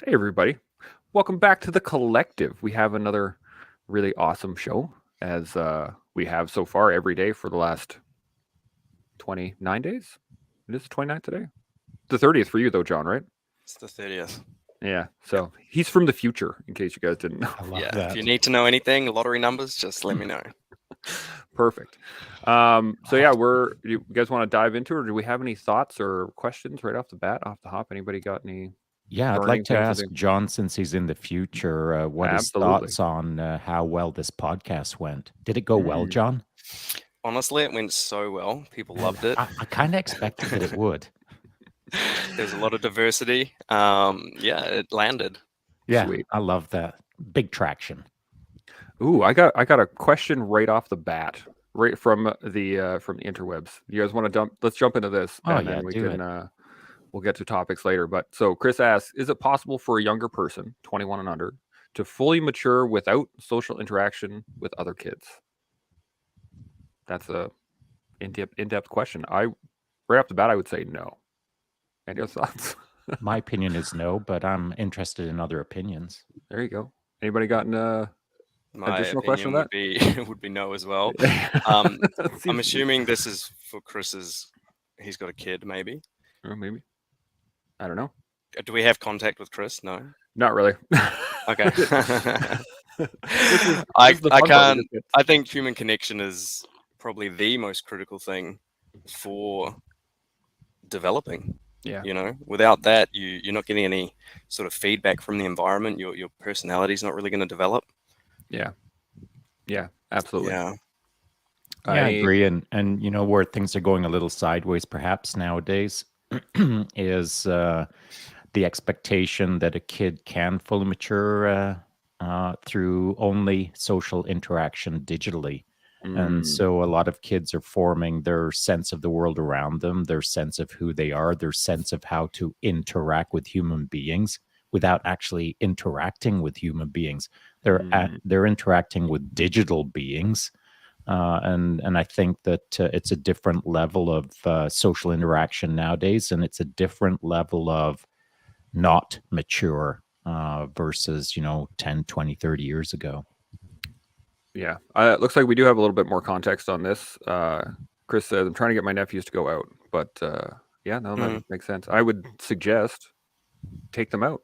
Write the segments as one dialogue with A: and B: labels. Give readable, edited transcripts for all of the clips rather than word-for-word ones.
A: Hey, everybody. Welcome back to The Collective. We have another really awesome show, as we have so far every day for the last 29 days. It is the 29th today. The 30th for you, though, John, right?
B: It's the 30th.
A: Yeah.
B: Yep.
A: So he's from the future, in case you guys didn't know.
C: I love
B: Yeah.
C: that.
B: If you need to know anything, lottery numbers, just let me know.
A: Perfect. So, yeah, you guys want to dive into it, or do we have any thoughts or questions right off the bat, off the hop? Anybody got any
C: Yeah, I'd
A: burning
C: like to
A: things to
C: ask
A: do?
C: John, since he's in the future, what his
A: Absolutely.
C: thoughts on how well this podcast went. Did it go well,
A: Mm.
C: John?
B: Honestly, it went so well. People loved it.
C: I kind of expected that it would.
B: There's a lot of diversity. Yeah, it landed.
C: Yeah,
A: Sweet.
C: I love that. Big traction.
A: Ooh, I got a question right off the bat, right from the interwebs. You guys want to let's jump into this,
C: Oh,
A: and
C: yeah,
A: then we
C: do
A: can
C: it.
A: we'll get to topics later. But so Chris asks, is it possible for a younger person, 21 and under, to fully mature without social interaction with other kids? That's a in-depth question. Right off the bat, I would say no. Any other thoughts?
C: My opinion is no, but I'm interested in other opinions.
A: There you go. Anybody got an
B: My
A: additional question
B: opinion
A: on
B: would be would be no as well.
A: that?
B: I'm
A: Seems to be,
B: assuming this is for Chris's. He's got a kid, maybe.
A: or maybe. I don't know.
B: Do we have contact with Chris? No.
A: Not really.
B: Okay.
A: This
B: I
A: is the
B: I
A: fun part. We
B: can't.
A: just get
B: I think human connection is probably the most critical thing for developing.
A: Yeah,
B: Without that, you're not getting any sort of feedback from the environment. Your personality is not really going to develop.
A: yeah, yeah, absolutely.
B: Yeah.
C: Yeah, I
A: I
C: agree. And you know where things are going a little sideways, perhaps nowadays, is the expectation that a kid can fully mature through only social interaction digitally. And
A: mm,
C: so a lot of kids are forming their sense of the world around them, their sense of who they are, their sense of how to interact with human beings without actually interacting with human beings.
A: mm,
C: They're interacting with digital beings. And I think that it's a different level of social interaction nowadays, and it's a different level of not mature versus 10, 20, 30 years ago.
A: yeah. It looks like we do have a little bit more context on this. Chris says, "I'm trying to get my nephews to go out," but yeah, no, that
B: Mm.
A: makes sense. I would suggest take them out.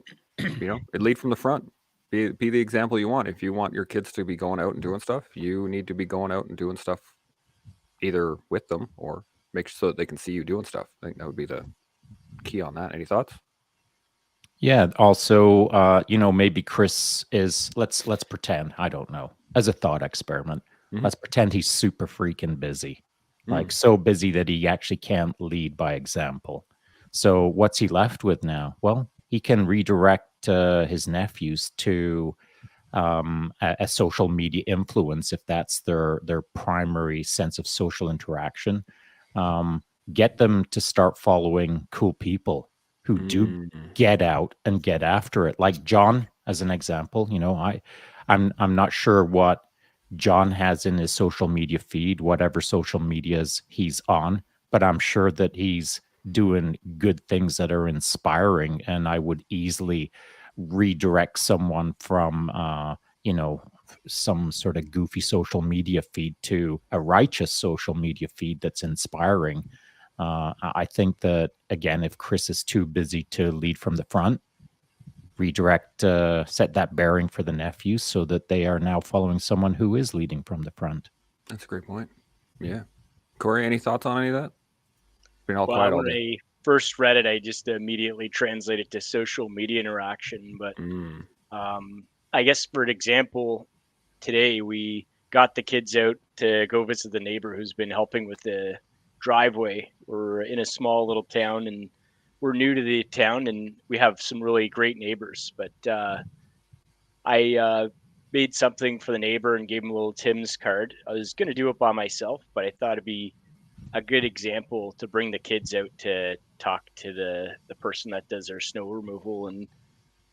A: Lead from the front. Be the example you want. If you want your kids to be going out and doing stuff, you need to be going out and doing stuff either with them or make sure so that they can see you doing stuff. I think that would be the key on that. Any thoughts?
C: Yeah, also maybe Chris is, let's pretend, I don't know, as a thought experiment,
A: Mhm.
C: let's pretend he's super freaking busy, like
A: Mm.
C: so busy that he actually can't lead by example. So what's he left with now? Well, he can redirect his nephews to a social media influence if that's their primary sense of social interaction. um, get them to start following cool people who do
A: Mm.
C: get out and get after it, like John as an example. I'm not sure what John has in his social media feed, whatever social medias he's on, but I'm sure that he's doing good things that are inspiring, and I would easily redirect someone from some sort of goofy social media feed to a righteous social media feed that's inspiring. I think that, again, if Chris is too busy to lead from the front, redirect, set that bearing for the nephews so that they are now following someone who is leading from the front.
A: That's a great point. Yeah. Corey, any thoughts on any of that? Been all
D: Well,
A: quiet all
D: when
A: day.
D: I first read it, I just immediately translated to social media interaction. But
A: Mm.
D: I guess, for an example, today we got the kids out to go visit the neighbor who's been helping with the driveway. We're in a small little town, and we're new to the town, and we have some really great neighbors. But I made something for the neighbor and gave him a little Tim's card. I was going to do it by myself, but I thought it'd be a good example to bring the kids out to talk to the person that does their snow removal. And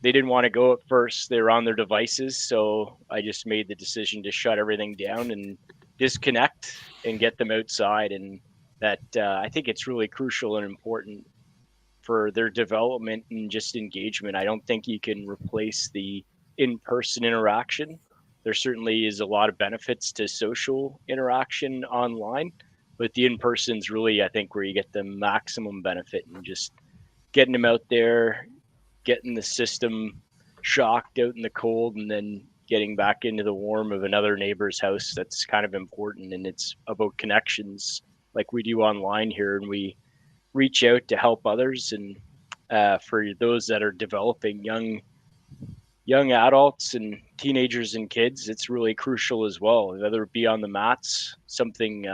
D: they didn't want to go at first. They were on their devices, so I just made the decision to shut everything down and disconnect and get them outside. And that I think it's really crucial and important for their development and just engagement. I don't think you can replace the in-person interaction. There certainly is a lot of benefits to social interaction online, but the in-person's really, I think, where you get the maximum benefit, and just getting them out there, getting the system shocked out in the cold, and then getting back into the warm of another neighbor's house. That's kind of important, and it's about connections like we do online here, and we reach out to help others. And for those that are developing young adults and teenagers and kids, it's really crucial as well, whether it be on the mats, something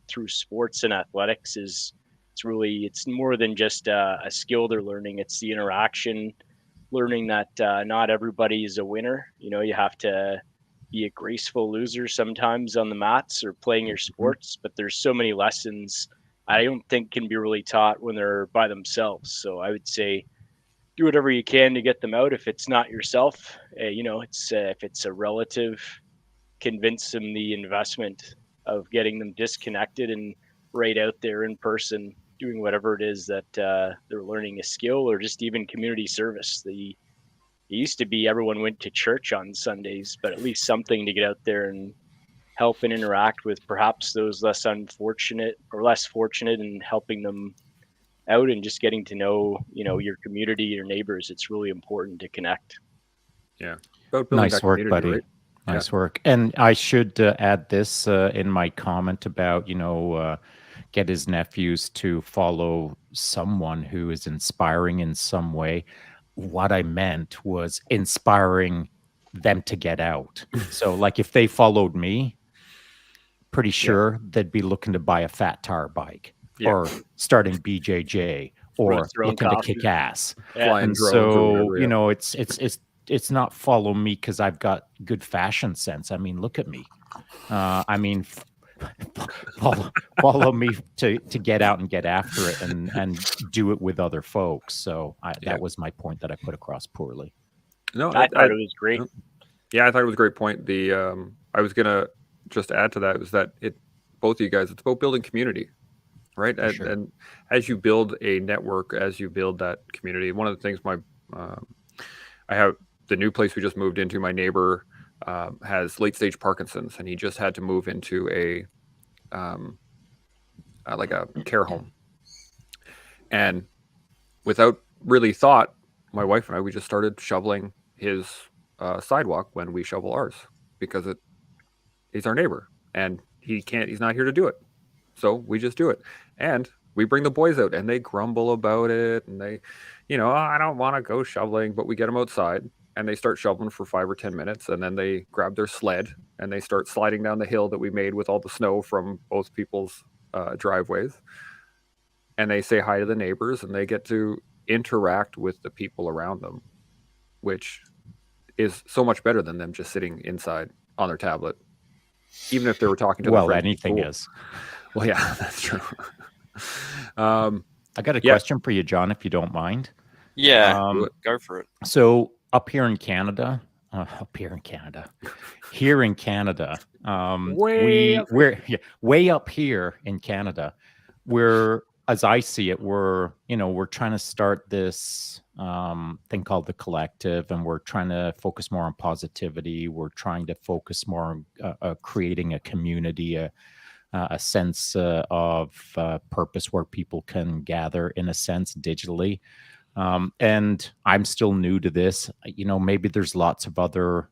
D: through sports and athletics. It's more than just a skill they're learning. It's the interaction, learning that not everybody is a winner. You have to be a graceful loser sometimes on the mats or playing your sports, but there's so many lessons I don't think can be really taught when they're by themselves. So I would say do whatever you can to get them out. If it's not yourself, if it's a relative, convince them the investment of getting them disconnected and right out there in person, doing whatever it is that they're learning a skill, or just even community service. It used to be everyone went to church on Sundays, but at least something to get out there and help and interact with perhaps those less unfortunate or less fortunate, and helping them out and just getting to know, your community, your neighbors. It's really important to connect.
A: Yeah. About building
C: Nice
A: that
C: work,
A: community,
C: buddy.
A: right?
C: Nice work. And I should add this in my comment about, get his nephews to follow someone who is inspiring in some way. What I meant was inspiring them to get out. So, like, if they followed me, pretty sure they'd be looking to buy a fat tire bike or starting BJJ or
D: throwing
C: looking to
D: coffee.
C: kick ass.
A: Flying
C: And
A: drones or
C: so,
A: whatever, yeah.
C: it's not follow me because I've got good fashion sense. I mean, look at me. Follow me to get out and get after it and do it with other folks. So that was my point that I put across poorly.
A: No,
D: I thought it was great.
A: Yeah, I thought it was a great point. I was gonna just add to that was that both of you guys, it's about building community, right? And as you build a network, as you build that community, one of the things I have the new place we just moved into. My neighbor has late stage Parkinson's, and he just had to move into a like a care home. And without really thought, my wife and I, we just started shoveling his sidewalk when we shovel ours, because he's our neighbor and he's not here to do it. So we just do it. And we bring the boys out and they grumble about it. And they, oh, I don't want to go shoveling, but we get them outside and they start shoveling for 5 or 10 minutes. And then they grab their sled and they start sliding down the hill that we made with all the snow from both people's driveways. And they say hi to the neighbors and they get to interact with the people around them, which is so much better than them just sitting inside on their tablet, even if they were talking to their friends.
C: Anything is.
A: Well, yeah, that's true.
C: I got a question for you, John, if you don't mind.
B: Yeah, go for it.
C: So here in Canada, way up here in Canada, as I see it, we're trying to start this thing called the collective, and we're trying to focus more on positivity. We're trying to focus more on creating a community, a sense of purpose where people can gather, in a sense, digitally. And I'm still new to this. Maybe there's lots of other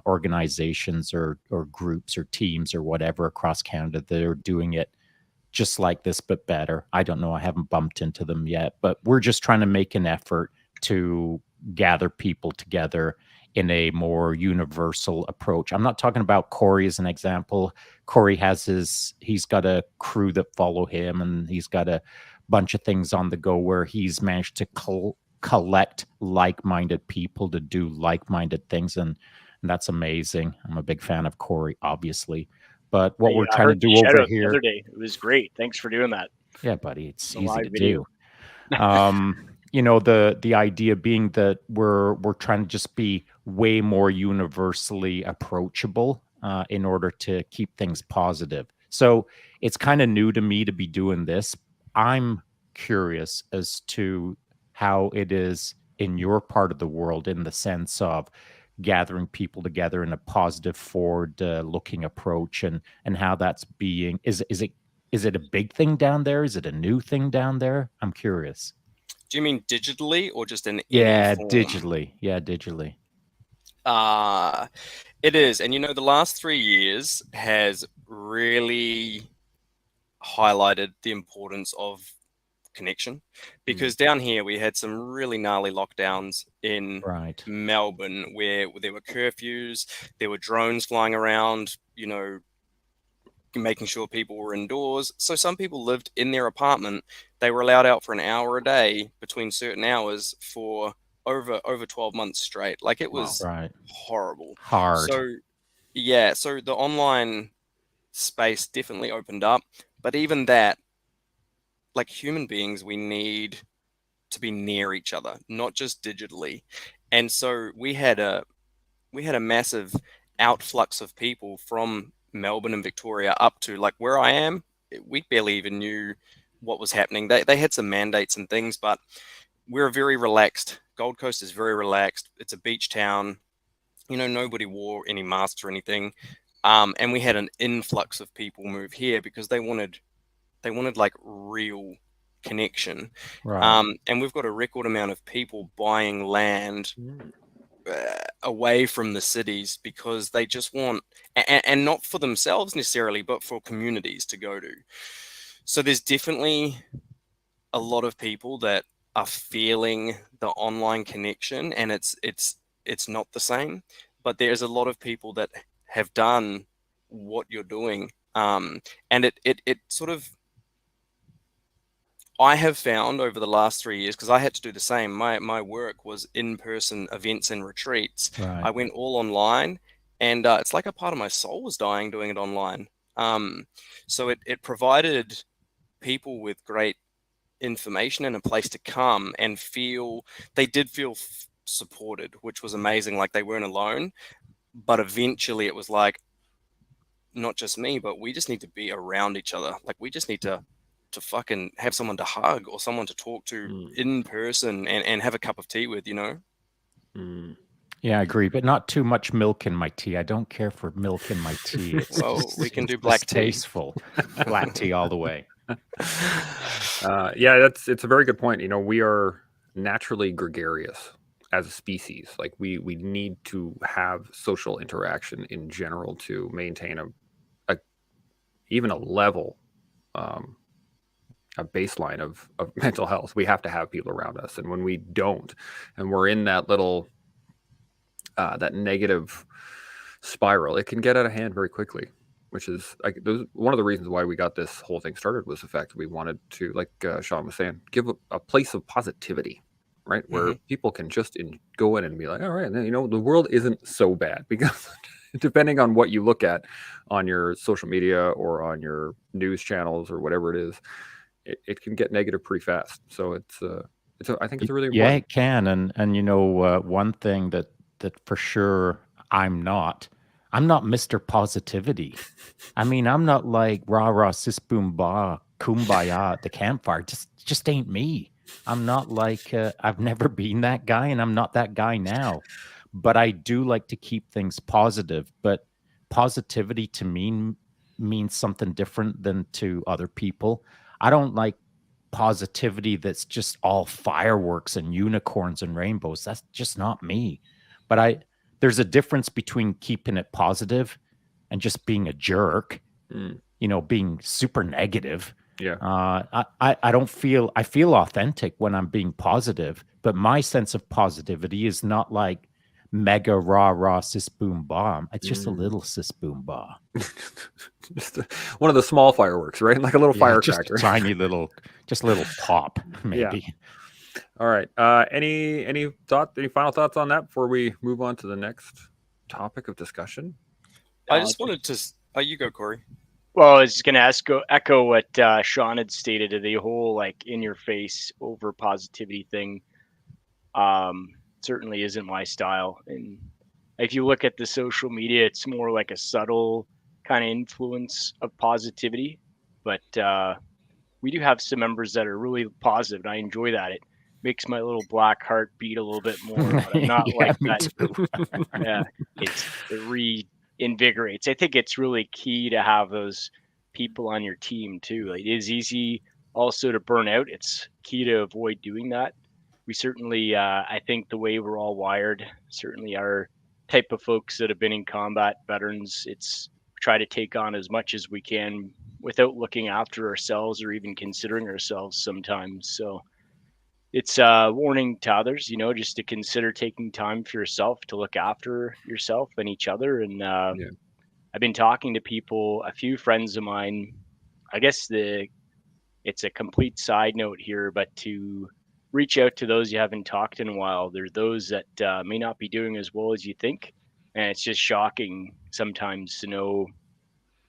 C: organizations or groups or teams or whatever across Canada that are doing it just like this, but better. I don't know. I haven't bumped into them yet, but we're just trying to make an effort to gather people together in a more universal approach. I'm not talking about Corey as an example. Corey he's got a crew that follow him, and he's got a bunch of things on the go where he's managed to collect like-minded people to do like-minded things. And that's amazing. I'm a big fan of Corey, obviously. But what we're trying to do over here,
D: the other day, it was great. Thanks for doing that.
C: Yeah, buddy, it's easy to do. The idea being that we're trying to just be way more universally approachable in order to keep things positive. So it's kind of new to me to be doing this. I'm curious as to how it is in your part of the world, in the sense of gathering people together in a positive, forward-looking approach, and how that's being. Is it a big thing down there? Is it a new thing down there? I'm curious.
B: Do you mean digitally or just in any
C: Yeah,
B: form?
C: digitally. Yeah, digitally.
B: It is. And the last 3 years has really highlighted the importance of connection, because down here we had some really gnarly lockdowns in
C: Right.
B: Melbourne where there were curfews, there were drones flying around, making sure people were indoors. So some people lived in their apartment. They were allowed out for an hour a day between certain hours for over 12 months straight. Like, it was
C: Right.
B: horrible.
C: Hard.
B: So yeah, so the online space definitely opened up, but even that, like, human beings, we need to be near each other, not just digitally. And so we had a massive outflux of people from Melbourne and Victoria up to, like, where I am. We barely even knew what was happening. They had some mandates and things, but we're very relaxed. Gold Coast is very relaxed. It's a beach town. Nobody wore any masks or anything. And we had an influx of people move here because they wanted like real connection.
C: Right.
B: And we've got a record amount of people buying land away from the cities because they just want, and not for themselves necessarily, but for communities to go to. So there's definitely a lot of people that are feeling the online connection, and it's not the same. But there's a lot of people that have done what you're doing, and it sort of, I have found over the last 3 years, because I had to do the same. My work was in-person events and retreats.
C: Right.
B: I went all online, and it's like a part of my soul was dying doing it online. So it provided people with great information and a place to come and feel. They did feel supported, which was amazing. Like, they weren't alone. But eventually, it was like, not just me, but we just need to be around each other. Like, we just need to fucking have someone to hug or someone to talk to in person and have a cup of tea with,
C: Yeah, I agree, but not too much milk in my tea. I don't care for milk in my tea. It's
B: Well, we can do
C: it's
B: black tea.
C: distasteful. Black tea all the way.
A: Yeah, it's a very good point. We are naturally gregarious as a species. Like, we need to have social interaction in general to maintain a even a level, a baseline of mental health. We have to have people around us, and when we don't, and we're in that little that negative spiral, it can get out of hand very quickly. Which is one of the reasons why we got this whole thing started, was the fact that we wanted to, like Shaun was saying, give a place of positivity, right? Where people can just go in and be like, all right, the world isn't so bad. Because depending on what you look at on your social media or on your news channels or whatever it is, it can get negative pretty fast. So I think it's really important.
C: Yeah, it can. And one thing that for sure I'm not Mr. Positivity. I mean, I'm not like rah rah sis boom ba kumbaya at the campfire. Just ain't me. I'm not like I've never been that guy, and I'm not that guy now. But I do like to keep things positive. But positivity to me means something different than to other people. I don't like positivity that's just all fireworks and unicorns and rainbows. That's just not me. But there's a difference between keeping it positive and just being a jerk, being super negative.
A: Yeah.
C: I don't feel, I feel authentic when I'm being positive, but my sense of positivity is not like mega rah rah sis boom bomb. It's just a little sis boom ba.
A: Just one of the small fireworks, right? Like a little firecracker.
C: Just a tiny little, just a little pop, maybe.
A: Yeah. All right. Any final thoughts on that before we move on to the next topic of discussion?
B: I just wanted to. Oh, you go, Corey.
D: Well, I was going to echo what Shaun had stated. The whole like in your face over positivity thing certainly isn't my style. And if you look at the social media, it's more like a subtle kind of influence of positivity. But we do have some members that are really positive, and I enjoy that. It makes my little black heart beat a little bit more, but I'm not
C: Yeah,
D: like
C: me
D: that.
C: too.
D: Yeah, it reinvigorates. I think it's really key to have those people on your team too. Like, it is easy also to burn out. It's key to avoid doing that. We certainly, I think the way we're all wired, certainly our type of folks that have been in combat, veterans, it's try to take on as much as we can without looking after ourselves or even considering ourselves sometimes. So it's a warning to others, just to consider taking time for yourself to look after yourself and each other. And
A: Yeah.
D: I've been talking to people, a few friends of mine. I guess it's a complete side note here, but to reach out to those you haven't talked in a while. There's those that may not be doing as well as you think, and it's just shocking sometimes to know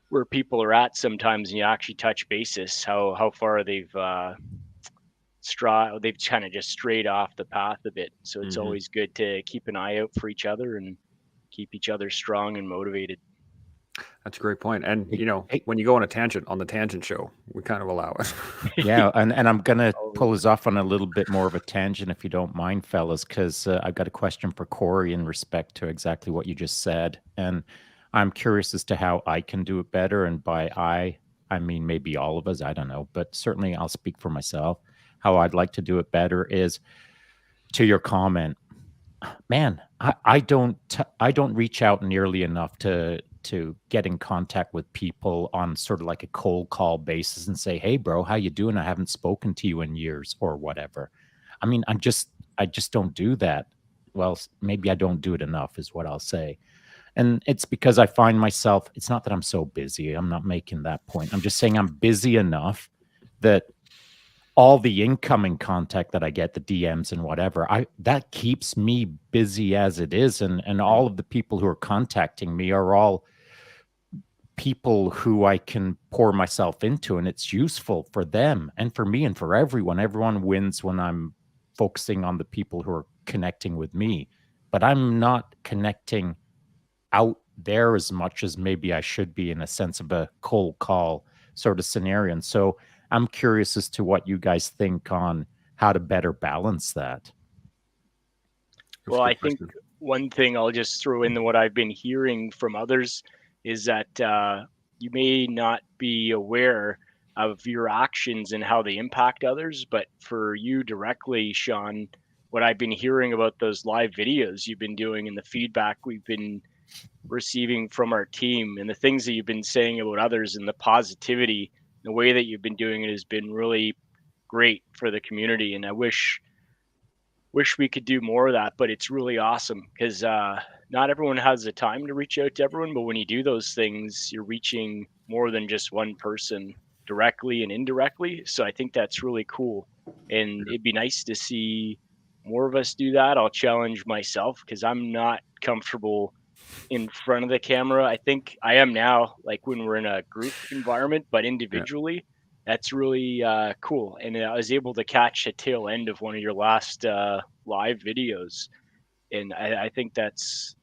D: where people are at. Sometimes when you actually touch basis, how far they've kind of just strayed off the path a bit. So it's
A: Mhm.
D: always good to keep an eye out for each other and keep each other strong and motivated.
A: That's a great point. And
C: Hey,
A: when you go on a tangent on the tangent show, we kind of allow it.
C: yeah, and I'm gonna
D: Oh,
C: pull us off on a little bit more of a tangent, if you don't mind, fellas, because I've got a question for Corey in respect to exactly what you just said, and I'm curious as to how I can do it better. And by I mean maybe all of us. I don't know, but certainly I'll speak for myself. How I'd like to do it better is to your comment, man. I don't reach out nearly enough to get in contact with people on sort of like a cold call basis and say, "Hey, bro, how you doing? I haven't spoken to you in years," or whatever. I mean, I just don't do that. Well, maybe I don't do it enough, is what I'll say. And it's because I find myself. It's not that I'm so busy. I'm not making that point. I'm just saying I'm busy enough that all the incoming contact that I get, the DMs and whatever, I that keeps me busy as it is. And all of the people who are contacting me are all people who I can pour myself into, and it's useful for them and for me and for everyone. Everyone wins when I'm focusing on the people who are connecting with me, but I'm not connecting out there as much as maybe I should be, in a sense of a cold call sort of scenario. And so I'm curious as to what you guys think on how to better balance that.
A: That's a
D: well, I
A: good
D: think
A: question.
D: one thing I'll just throw in what I've been hearing from others is that you may not be aware of your actions and how they impact others, but for you directly, Shaun, what I've been hearing about those live videos you've been doing and the feedback we've been receiving from our team and the things that you've been saying about others and the positivity, the way that you've been doing it has been really great for the community. And I wish we could do more of that, but it's really awesome because not everyone has the time to reach out to everyone. But when you do those things, you're reaching more than just one person directly and indirectly. So I think that's really cool. And it'd be nice to see more of us do that. I'll challenge myself because I'm not comfortable in front of the camera. I think I am now, like when we're in a group environment, but
A: Yeah.
D: individually, that's really cool. And I was able to catch a tail end of one of your last live videos. And I think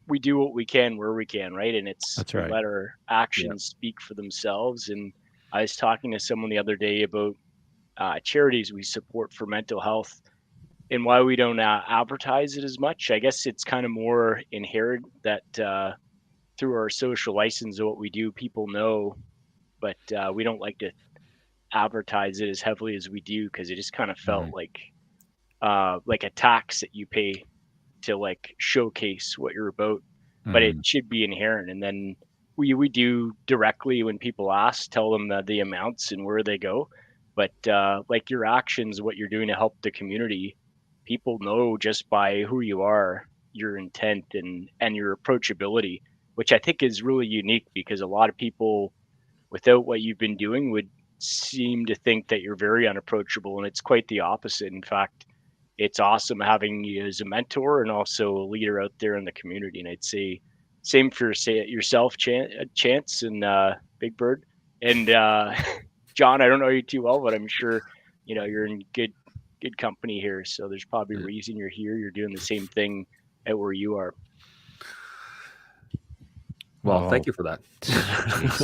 D: we do what we can where we can, right? And
C: That's
D: we
C: right.
D: let our
A: Yeah.
D: actions speak for themselves. And I was talking to someone the other day about charities we support for mental health and why we don't advertise it as much. I guess it's kind of more inherent that through our social license of what we do, people know, but we don't like to advertise it as heavily as we do because it just kind of felt
C: Mhm.
D: like a tax that you pay to like showcase what you're about, but it
C: Mhm.
D: should be inherent. And then we do directly when people ask, tell them the amounts and where they go. But like your actions, what you're doing to help the community, people know just by who you are, your intent and your approachability, which I think is really unique because a lot of people without what you've been doing would seem to think that you're very unapproachable, and it's quite the opposite. In fact, it's awesome having you as a mentor and also a leader out there in the community. And I'd say same for yourself, Chance and Big Bird, and John. I don't know you too well, but I'm sure you're in good company here. So there's probably a
A: Mm.
D: reason you're here. You're doing the same thing at where you are.
A: Well,
C: Oh,
A: thank you for that.
C: jeez.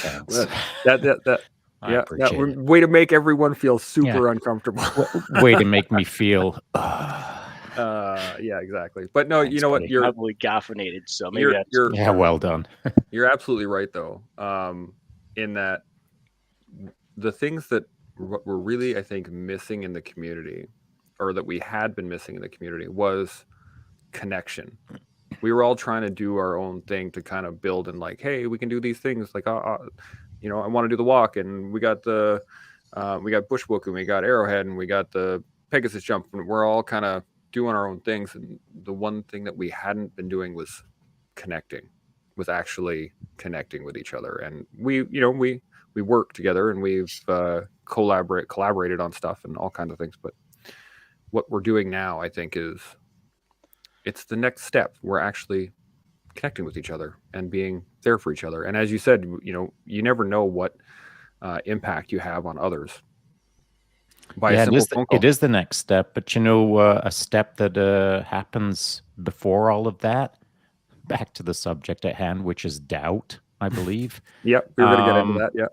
C: Thanks.
A: Well, that
C: I
A: Yeah,
C: appreciate it.
A: way to make everyone feel super uncomfortable.
C: Way to make me feel.
A: Yeah, exactly. But no,
C: Thanks,
A: you know what?
C: buddy.
A: You're
D: Heavily caffeinated, so maybe that's
C: Yeah, well done.
A: you're absolutely right, though. In that the things that were really, I think, missing in the community, or that we had been missing in the community, was connection. We were all trying to do our own thing to kind of build and like, hey, we can do these things. Like, you know, I want to do the walk, and we got bushwalk, and we got arrowhead, and we got the Pegasus jump, and we're all kind of doing our own things. And the one thing that we hadn't been doing was connecting, was actually connecting with each other. And we work together, and we've collaborated on stuff and all kinds of things. But what we're doing now, I think, it's the next step. We're actually connecting with each other and being there for each other. And as you said, you know, you never know what impact you have on others by a simple phone call.
C: It is the next step, but you know, a step that happens before all of that. Back to the subject at hand, which is doubt, I believe.
A: Yep, we were going to get into that. Yeah,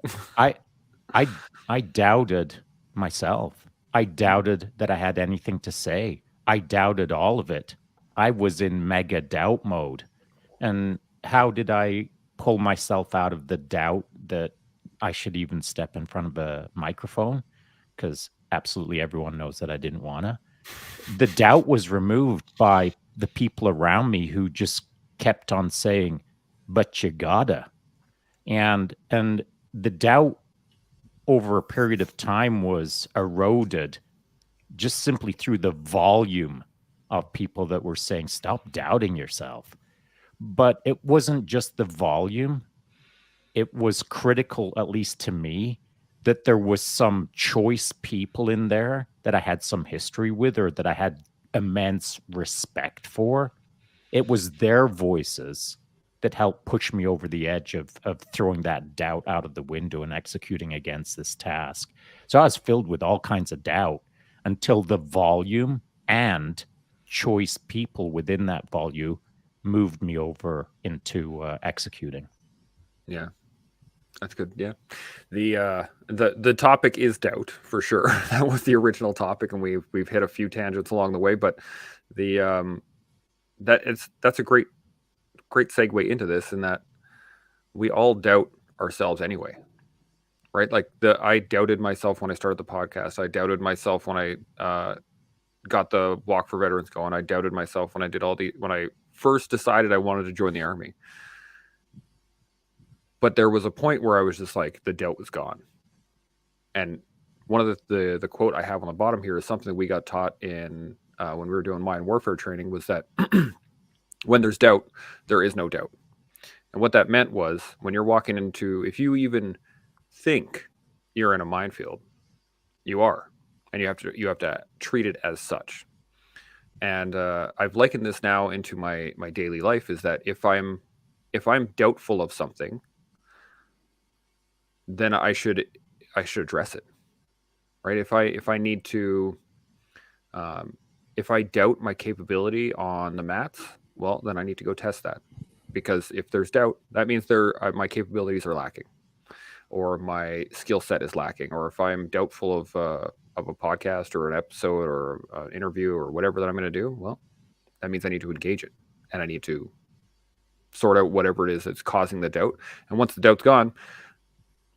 C: I doubted myself. I doubted that I had anything to say. I doubted all of it. I was in mega doubt mode. And how did I pull myself out of the doubt that I should even step in front of a microphone? Because absolutely everyone knows that I didn't want to. The doubt was removed by the people around me who just kept on saying, but you gotta. And the doubt over a period of time was eroded just simply through the volume of people that were saying, stop doubting yourself. But it wasn't just the volume. It was critical, at least to me, that there was some choice people in there that I had some history with or that I had immense respect for. It was their voices that helped push me over the edge of throwing that doubt out of the window and executing against this task. So I was filled with all kinds of doubt until the volume and choice people within that volume moved me over into executing.
A: Yeah, that's good. Yeah, the topic is doubt for sure. That was the original topic, and we've hit a few tangents along the way, but that's a great segue into this, in that we all doubt ourselves anyway, right? Like I doubted myself when I started the podcast. I doubted myself when I got the Walk for Veterans going. I doubted myself when I first decided I wanted to join the Army. But there was a point where I was just like, the doubt was gone. And one of the quote I have on the bottom here is something that we got taught in when we were doing mine warfare training, was that when there's doubt, there is no doubt. And what that meant was, when you're walking into, if you even think you're in a minefield, you are, and you have to treat it as such. And I've likened this now into my daily life, is that if I'm doubtful of something, then I should address it, right? If I need to, if I doubt my capability on the mats, well, then I need to go test that, because if there's doubt, that means my capabilities are lacking, or my skill set is lacking, or if I'm doubtful of a podcast or an episode or an interview or whatever that I'm going to do, well, that means I need to engage it, and I need to sort out whatever it is that's causing the doubt. And once the doubt's gone,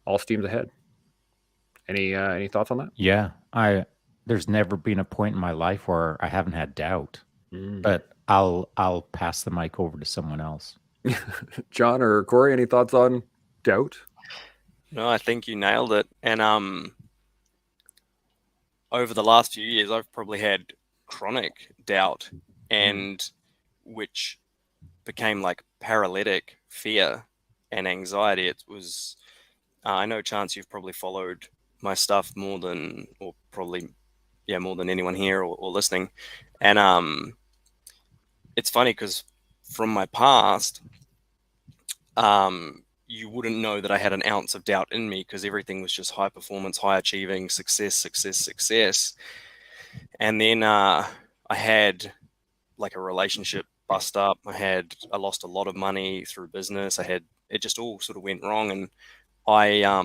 A: all steams ahead. Any thoughts on that?
C: Yeah, there's never been a point in my life where I haven't had doubt. But I'll pass the mic over to someone else.
A: John or Corey, any thoughts on doubt?
B: No, I think you nailed it. And over the last few years, I've probably had chronic doubt, and which became like paralytic fear and anxiety. It was, I know, Chance, you've probably followed my stuff more than anyone here or listening. And it's funny because from my past, you wouldn't know that I had an ounce of doubt in me, because everything was just high performance, high achieving, success. And then I had like a relationship bust up. I lost a lot of money through business. It just all sort of went wrong. And I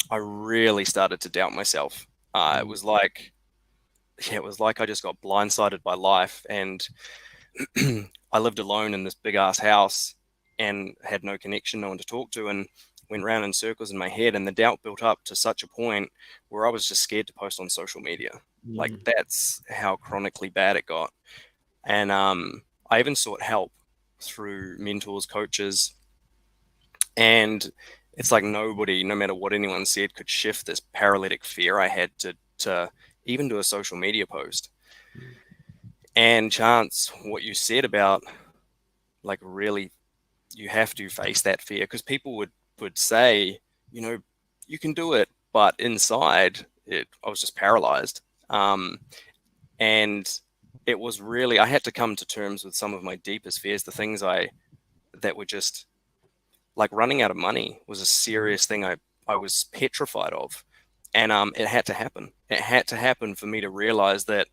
B: I really started to doubt myself. It was like I just got blindsided by life, and I lived alone in this big ass house and had no connection, no one to talk to, and went round in circles in my head. And the doubt built up to such a point where I was just scared to post on social media. Like, that's how chronically bad it got. And I even sought help through mentors, coaches, and it's like nobody, no matter what anyone said, could shift this paralytic fear I had to even do a social media post. And Chance, what you said about, like, really, you have to face that fear, because people would say, you know, you can do it, but inside I was just paralyzed. And it was really, I had to come to terms with some of my deepest fears, the things that were just like running out of money was a serious thing I was petrified of. And it had to happen. It had to happen for me to realize that,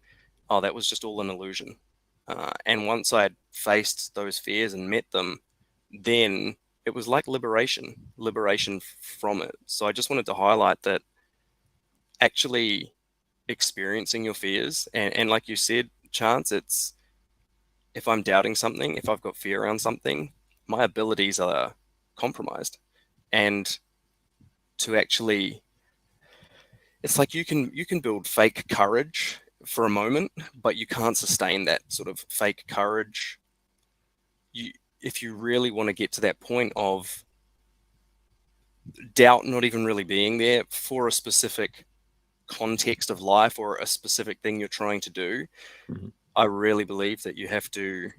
B: oh, that was just all an illusion. And once I'd faced those fears and met them, then it was like liberation from it. So I just wanted to highlight that actually experiencing your fears, and like you said, Chance, it's, if I'm doubting something, if I've got fear around something, my abilities are compromised. And to actually, it's like you can build fake courage for a moment, but you can't sustain that sort of fake courage. If you really want to get to that point of doubt not even really being there for a specific context of life or a specific thing you're trying to do, I really believe that you have to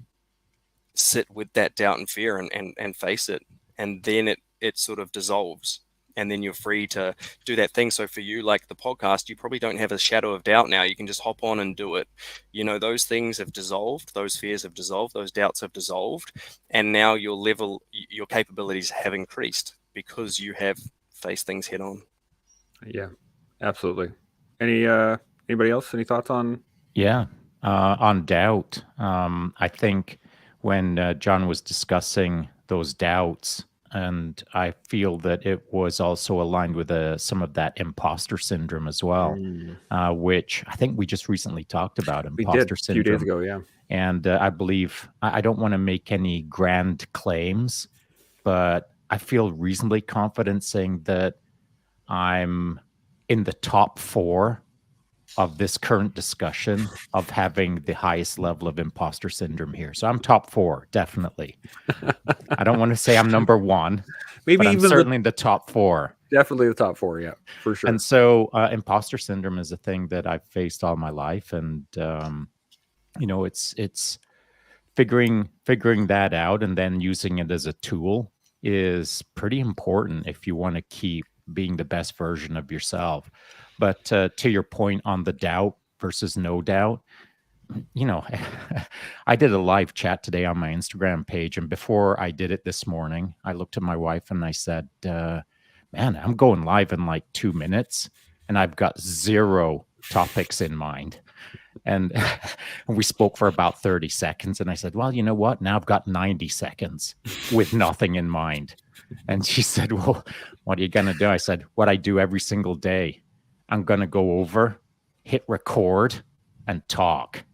B: sit with that doubt and fear and face it, and then it sort of dissolves, and then you're free to do that thing. So for you, like the podcast, you probably don't have a shadow of doubt now. You can just hop on and do it. You know, those things have dissolved, those fears have dissolved, those doubts have dissolved, and now your capabilities have increased because you have faced things head on.
A: Yeah, absolutely. Anybody else? Any thoughts on?
C: Yeah, on doubt. I think when John was discussing those doubts, and I feel that it was also aligned with some of that imposter syndrome as well, which I think we just recently talked about, imposter
A: We did a few
C: syndrome.
A: days ago, yeah.
C: And I believe, I don't want to make any grand claims, but I feel reasonably confident saying that I'm in the top 4 of this current discussion of having the highest level of imposter syndrome here. So I'm top 4, definitely. I don't want to say I'm number 1,
A: Maybe
C: but I'm
A: even
C: certainly in the top 4.
A: Definitely the top 4, yeah, for sure.
C: And so imposter syndrome is a thing that I've faced all my life. And, it's figuring that out and then using it as a tool is pretty important if you want to keep being the best version of yourself. But to your point on the doubt versus no doubt, I did a live chat today on my Instagram page, and before I did it this morning, I looked at my wife and I said, man, I'm going live in like 2 minutes and I've got 0 topics in mind. And we spoke for about 30 seconds. And I said, well, you know what? Now I've got 90 seconds with nothing in mind. And she said, well, what are you going to do? I said, what I do every single day. I'm going to go over, hit record, and talk.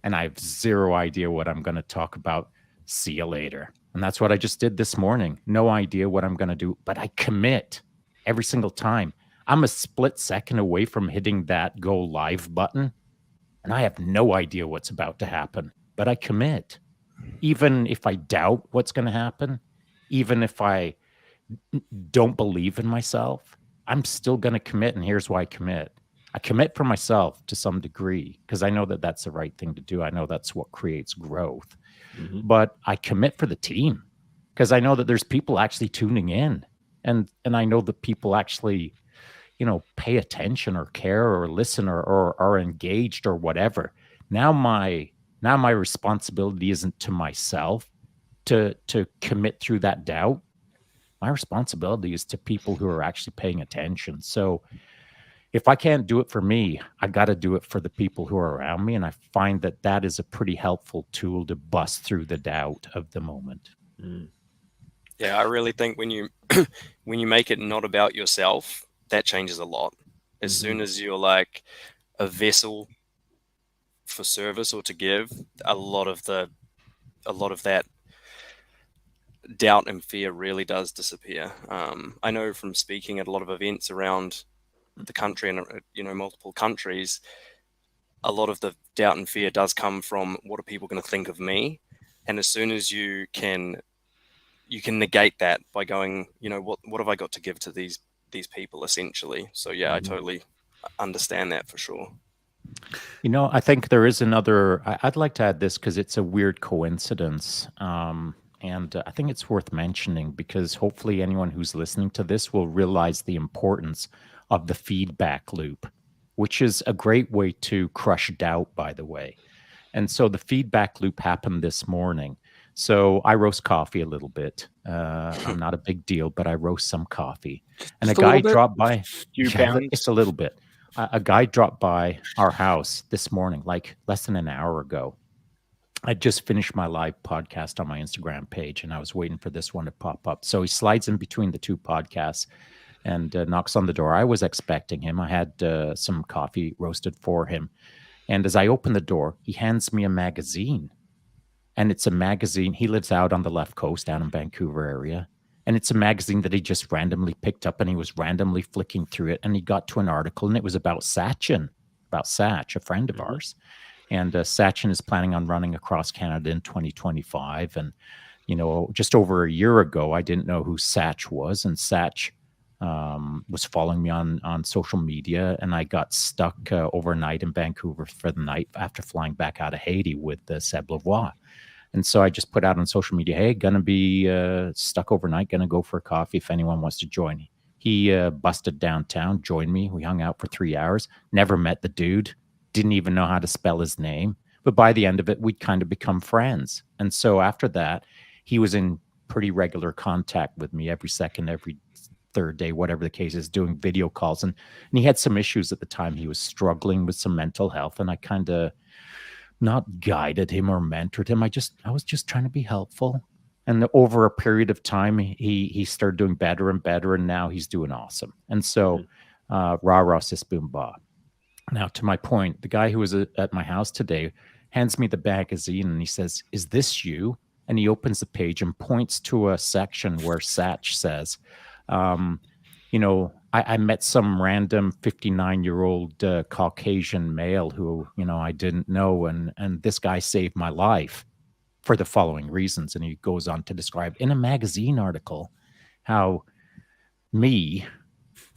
C: And I have 0 idea what I'm going to talk about. See you later. And that's what I just did this morning. No idea what I'm going to do, but I commit every single time. I'm a split second away from hitting that go live button, and I have no idea what's about to happen, but I commit. Even if I doubt what's going to happen, even if I don't believe in myself, I'm still going to commit. And here's why I commit. I commit for myself to some degree because I know that that's the right thing to do. I know that's what creates growth. But I commit for the team because I know that there's people actually tuning in, and I know that people actually, pay attention or care or listen or are engaged or whatever. Now my responsibility isn't to myself to commit through that doubt. My responsibility is to people who are actually paying attention. So if I can't do it for me, I got to do it for the people who are around me. And I find that that is a pretty helpful tool to bust through the doubt of the moment.
B: Yeah, I really think when you when you make it not about yourself, that changes a lot. As
A: Mm-hmm.
B: soon as you're like a vessel for service or to give, a lot of that doubt and fear really does disappear. I know from speaking at a lot of events around the country and multiple countries, a lot of the doubt and fear does come from what are people going to think of me, and as soon as you can negate that by going, what have I got to give to these people essentially. So yeah, I totally understand that for sure.
C: I think there is another. I'd like to add this because it's a weird coincidence. And I think it's worth mentioning because hopefully anyone who's listening to this will realize the importance of the feedback loop, which is a great way to crush doubt, by the way. And so the feedback loop happened this morning. So I roast coffee a little bit. I'm not a big deal, but I roast some coffee. And
A: Just
C: a
A: a little
C: guy
A: bit?
C: dropped by.
D: Few
C: Yeah,
D: pounds.
C: just a little bit. A guy dropped by our house this morning, like less than an hour ago. I just finished my live podcast on my Instagram page, and I was waiting for this one to pop up. So he slides in between the two podcasts and knocks on the door. I was expecting him. I had some coffee roasted for him. And as I open the door, he hands me a magazine. And it's a magazine. He lives out on the left coast, down in Vancouver area. And it's a magazine that he just randomly picked up, and he was randomly flicking through it. And he got to an article, and it was about Sachin, about Satch, a friend of ours. And Sachin is planning on running across Canada in 2025. And, just over a year ago, I didn't know who Satch was. And Satch was following me on social media. And I got stuck overnight in Vancouver for the night after flying back out of Haiti with Seb Lavoie. And so I just put out on social media, hey, going to be stuck overnight, going to go for a coffee if anyone wants to join. He busted downtown, joined me. We hung out for 3 hours, never met the dude, didn't even know how to spell his name. But by the end of it, we'd kind of become friends. And so after that, he was in pretty regular contact with me every second, every third day, whatever the case is, doing video calls. And he had some issues at the time. He was struggling with some mental health. And I kind of not guided him or mentored him. I was just trying to be helpful. And over a period of time, he started doing better and better, and now he's doing awesome. And so, rah sis boom ba. Now, to my point, the guy who was at my house today hands me the magazine, and he says, "Is this you?" And he opens the page and points to a section where Satch says, I met some random 59-year-old Caucasian male who, I didn't know. And this guy saved my life for the following reasons. And he goes on to describe in a magazine article how me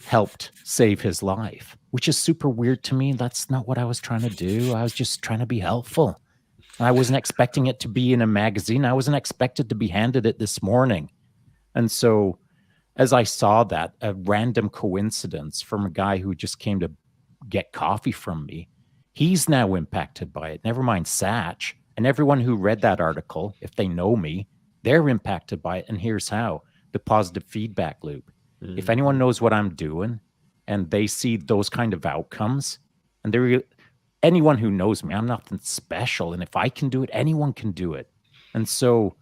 C: helped save his life, which is super weird to me. That's not what I was trying to do. I was just trying to be helpful. I wasn't expecting it to be in a magazine. I wasn't expected to be handed it this morning. And so as I saw that, a random coincidence from a guy who just came to get coffee from me, he's now impacted by it. Never mind Satch. And everyone who read that article, if they know me, they're impacted by it. And here's how: the positive feedback loop. Mm-hmm. If anyone knows what I'm doing and they see those kind of outcomes, and anyone who knows me, I'm nothing special. And if I can do it, anyone can do it. And so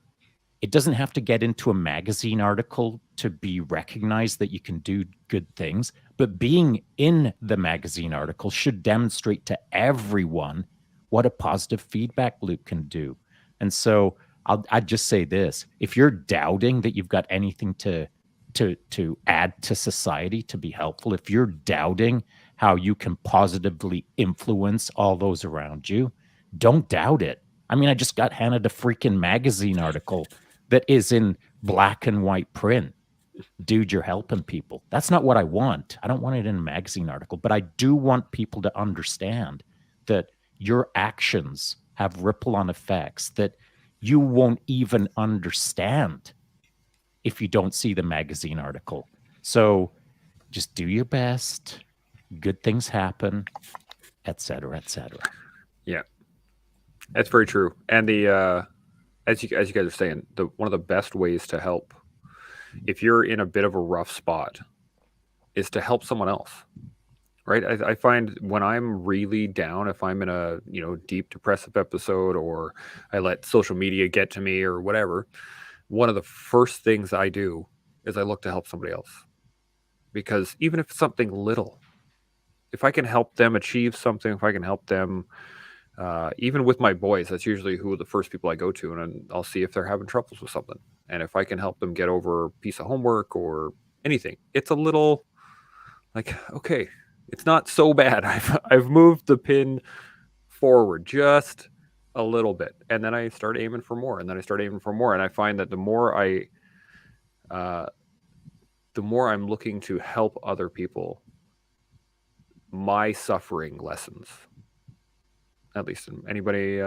C: it doesn't have to get into a magazine article to be recognized that you can do good things, but being in the magazine article should demonstrate to everyone what a positive feedback loop can do. And so I'd just say this: if you're doubting that you've got anything to add to society to be helpful, if you're doubting how you can positively influence all those around you, don't doubt it. I mean, I just got handed a freaking magazine article that is in black and white print. Dude, you're helping people. That's not what I want. I don't want it in a magazine article, but I do want people to understand that your actions have ripple-on effects that you won't even understand if you don't see the magazine article. So just do your best. Good things happen, et cetera, et cetera.
A: Yeah, that's very true. And as you guys are saying, one of the best ways to help, if you're in a bit of a rough spot, is to help someone else, right? I find when I'm really down, if I'm in a deep depressive episode, or I let social media get to me or whatever, one of the first things I do is I look to help somebody else. because even if it's something little, if I can help them achieve something, if I can help them, even with my boys, that's usually who the first people I go to, and I'll see if they're having troubles with something. And if I can help them get over a piece of homework or anything, it's a little like, okay, it's not so bad. I've moved the pin forward just a little bit, and then I start aiming for more, and then I start aiming for more, and I find that the more I'm looking to help other people, my suffering lessens. At least, anybody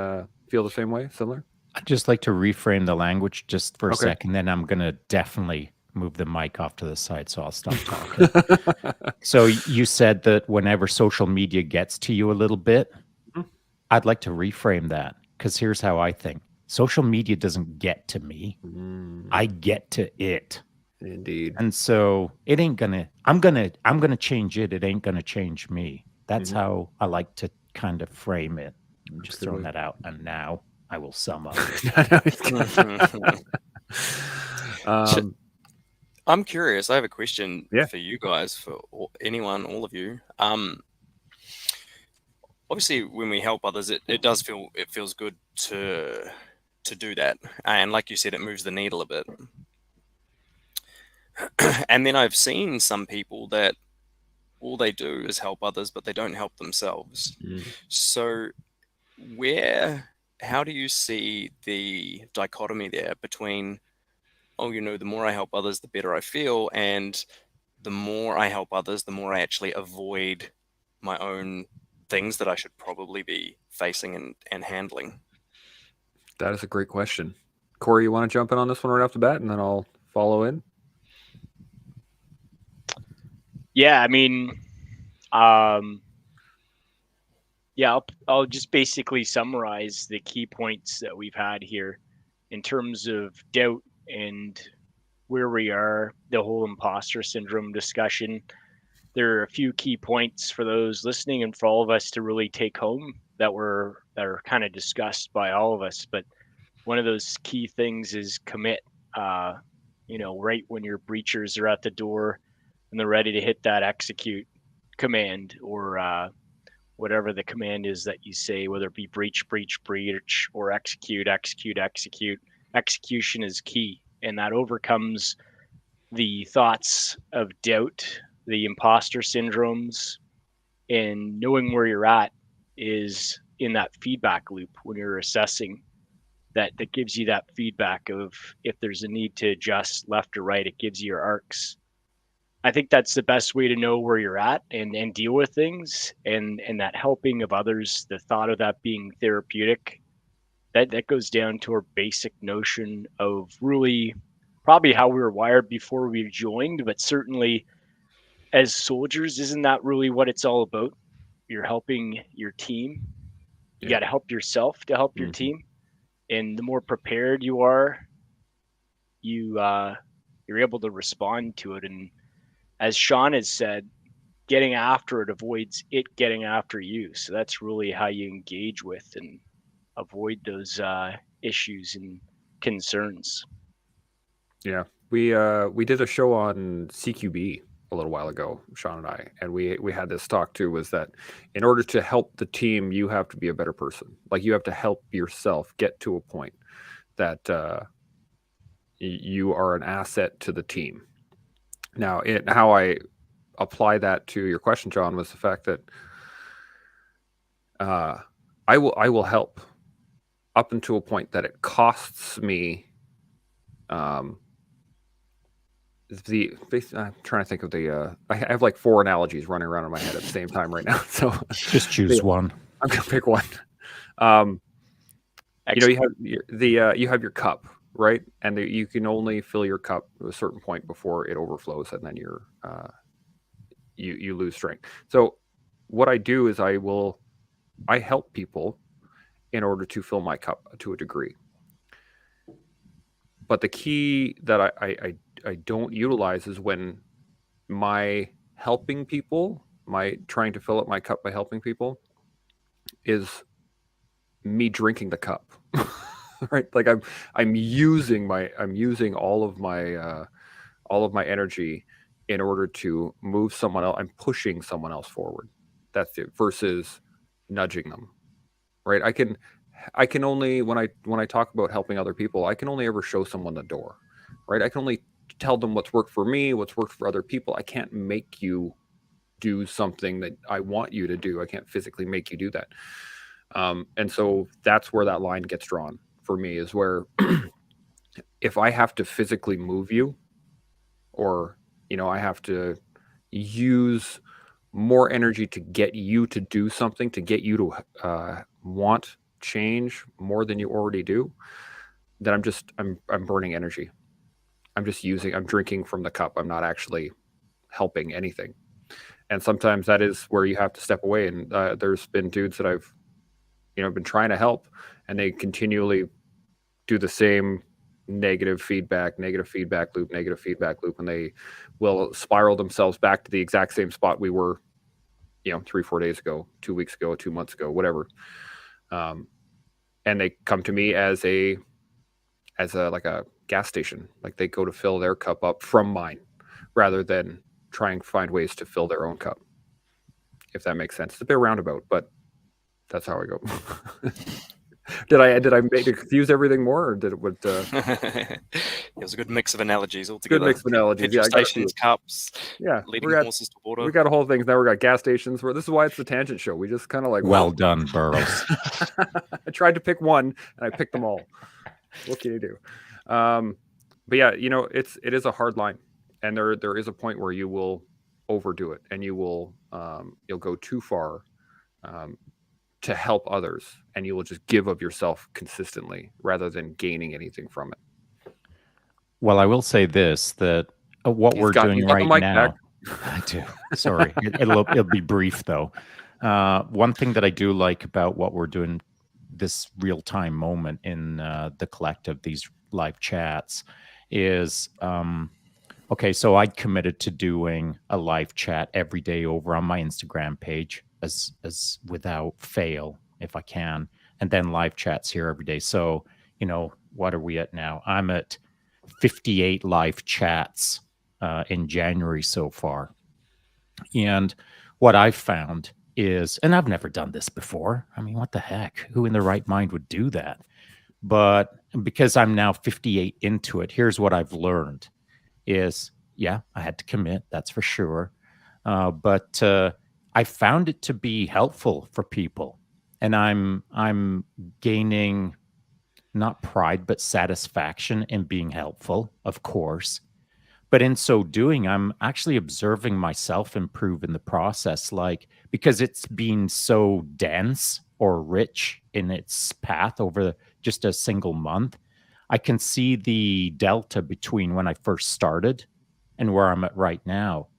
A: feel the same way? Similar?
C: I'd just like to reframe the language just for a
A: Okay.
C: second, then I'm going to definitely move the mic off to the side, so I'll stop talking. So you said that whenever social media gets to you a little bit,
A: Mhm.
C: I'd like to reframe that, because here's how I think. Social media doesn't get to me. I get to it.
A: Indeed.
C: And so it ain't gonna, I'm gonna change it. It ain't gonna change me. That's
A: Mhm.
C: how I like to kind of frame it. I'm
A: That's
C: just
A: a good
C: throwing
A: way.
C: that out. And now I will sum up.
B: I'm curious. I have a question
A: Yeah.
B: for you guys, for anyone, all of you. Obviously, when we help others, it feels good to do that, and like you said, it moves the needle a bit. And then I've seen some people that all they do is help others, but they don't help themselves. So, how do you see the dichotomy there between, oh, the more I help others, the better I feel, and the more I help others, the more I actually avoid my own things that I should probably be facing and handling?
A: That is a great question. Corey, you want to jump in on this one right off the bat, and then I'll follow in?
D: Yeah, I mean, yeah, I'll just basically summarize the key points that we've had here in terms of doubt and where we are, the whole imposter syndrome discussion. There are a few key points for those listening and for all of us to really take home that are kind of discussed by all of us. But one of those key things is commit. Right when your breachers are at the door and they're ready to hit that execute command, or whatever the command is that you say, whether it be breach, breach, breach, or execute, execute, execute. Execution is key, and that overcomes the thoughts of doubt, the imposter syndromes, and knowing where you're at is in that feedback loop when you're assessing. That gives you that feedback of if there's a need to adjust left or right. It gives you your arcs. I think that's the best way to know where you're at and deal with things, and that helping of others, the thought of that being therapeutic, that goes down to our basic notion of really probably how we were wired before we joined, but certainly as soldiers, isn't that really what it's all about? You're helping your team. You got to help yourself to help your team, and the more prepared you are, you're able to respond to it. And as Shaun has said, getting after it avoids it getting after you. So that's really how you engage with and avoid those issues and concerns.
A: Yeah, we did a show on CQB a little while ago, Shaun and I, and we had this talk too. Was that in order to help the team, you have to be a better person. Like you have to help yourself get to a point that you are an asset to the team. Now, how I apply that to your question, John, was the fact that I will help up until a point that it costs me. I'm trying to think of I have like 4 analogies running around in my head at the same time right now. So
C: Just choose one.
A: I'm gonna pick one. You have your cup, right? And you can only fill your cup to a certain point before it overflows, and then you lose strength. So what I do is I help people in order to fill my cup to a degree. But the key that I don't utilize is when my helping people, my trying to fill up my cup by helping people, is me drinking the cup. Right? Like I'm using all of my energy in order to move someone else. I'm pushing someone else forward. That's it, versus nudging them, right? I can only, when I talk about helping other people, I can only ever show someone the door, right? I can only tell them what's worked for me, what's worked for other people. I can't make you do something that I want you to do. I can't physically make you do that. And so that's where that line gets drawn for me, is where if I have to physically move you, or, I have to use more energy to get you to do something, to get you to want change more than you already do, then I'm burning energy. I'm drinking from the cup. I'm not actually helping anything. And sometimes that is where you have to step away. And there's been dudes that I've been trying to help, and they continually do the same negative feedback loop, and they will spiral themselves back to the exact same spot we were 3-4 days ago, 2 weeks ago, 2 months ago, whatever. And they come to me as a like a gas station. Like, they go to fill their cup up from mine, rather than try and find ways to fill their own cup, if that makes sense. It's a bit roundabout, but that's how I go. Did I confuse everything more, or did it?
B: It was a good mix of analogies altogether.
A: Good mix of analogies.
B: Petrol stations, cups, leading horses to water.
A: We got a whole thing. Now we got gas stations. This is why it's the tangent show. We just kind of like.
C: Well done, Burrows.
A: I tried to pick one, and I picked them all. What can you do? But yeah, it is a hard line, and there is a point where you will overdo it, and you'll go too far to help others, and you will just give of yourself consistently rather than gaining anything from it.
C: Well, I will say this, that what we're doing right now. I do. Sorry. It'll be brief, though. One thing that I do like about what we're doing, this real-time moment in the collective, these live chats, is okay, so I'd committed to doing a live chat every day over on my Instagram page, as without fail, if I can, and then live chats here every day. So, what are we at now? I'm at 58 live chats in January so far. And what I've found is, and I've never done this before. I mean, what the heck? Who in their right mind would do that? But because I'm now 58 into it, here's what I've learned is, yeah, I had to commit, that's for sure. But I found it to be helpful for people. And I'm gaining not pride, but satisfaction in being helpful, of course. But in so doing, I'm actually observing myself improve in the process, because it's been so dense or rich in its path over just a single month. I can see the delta between when I first started and where I'm at right now.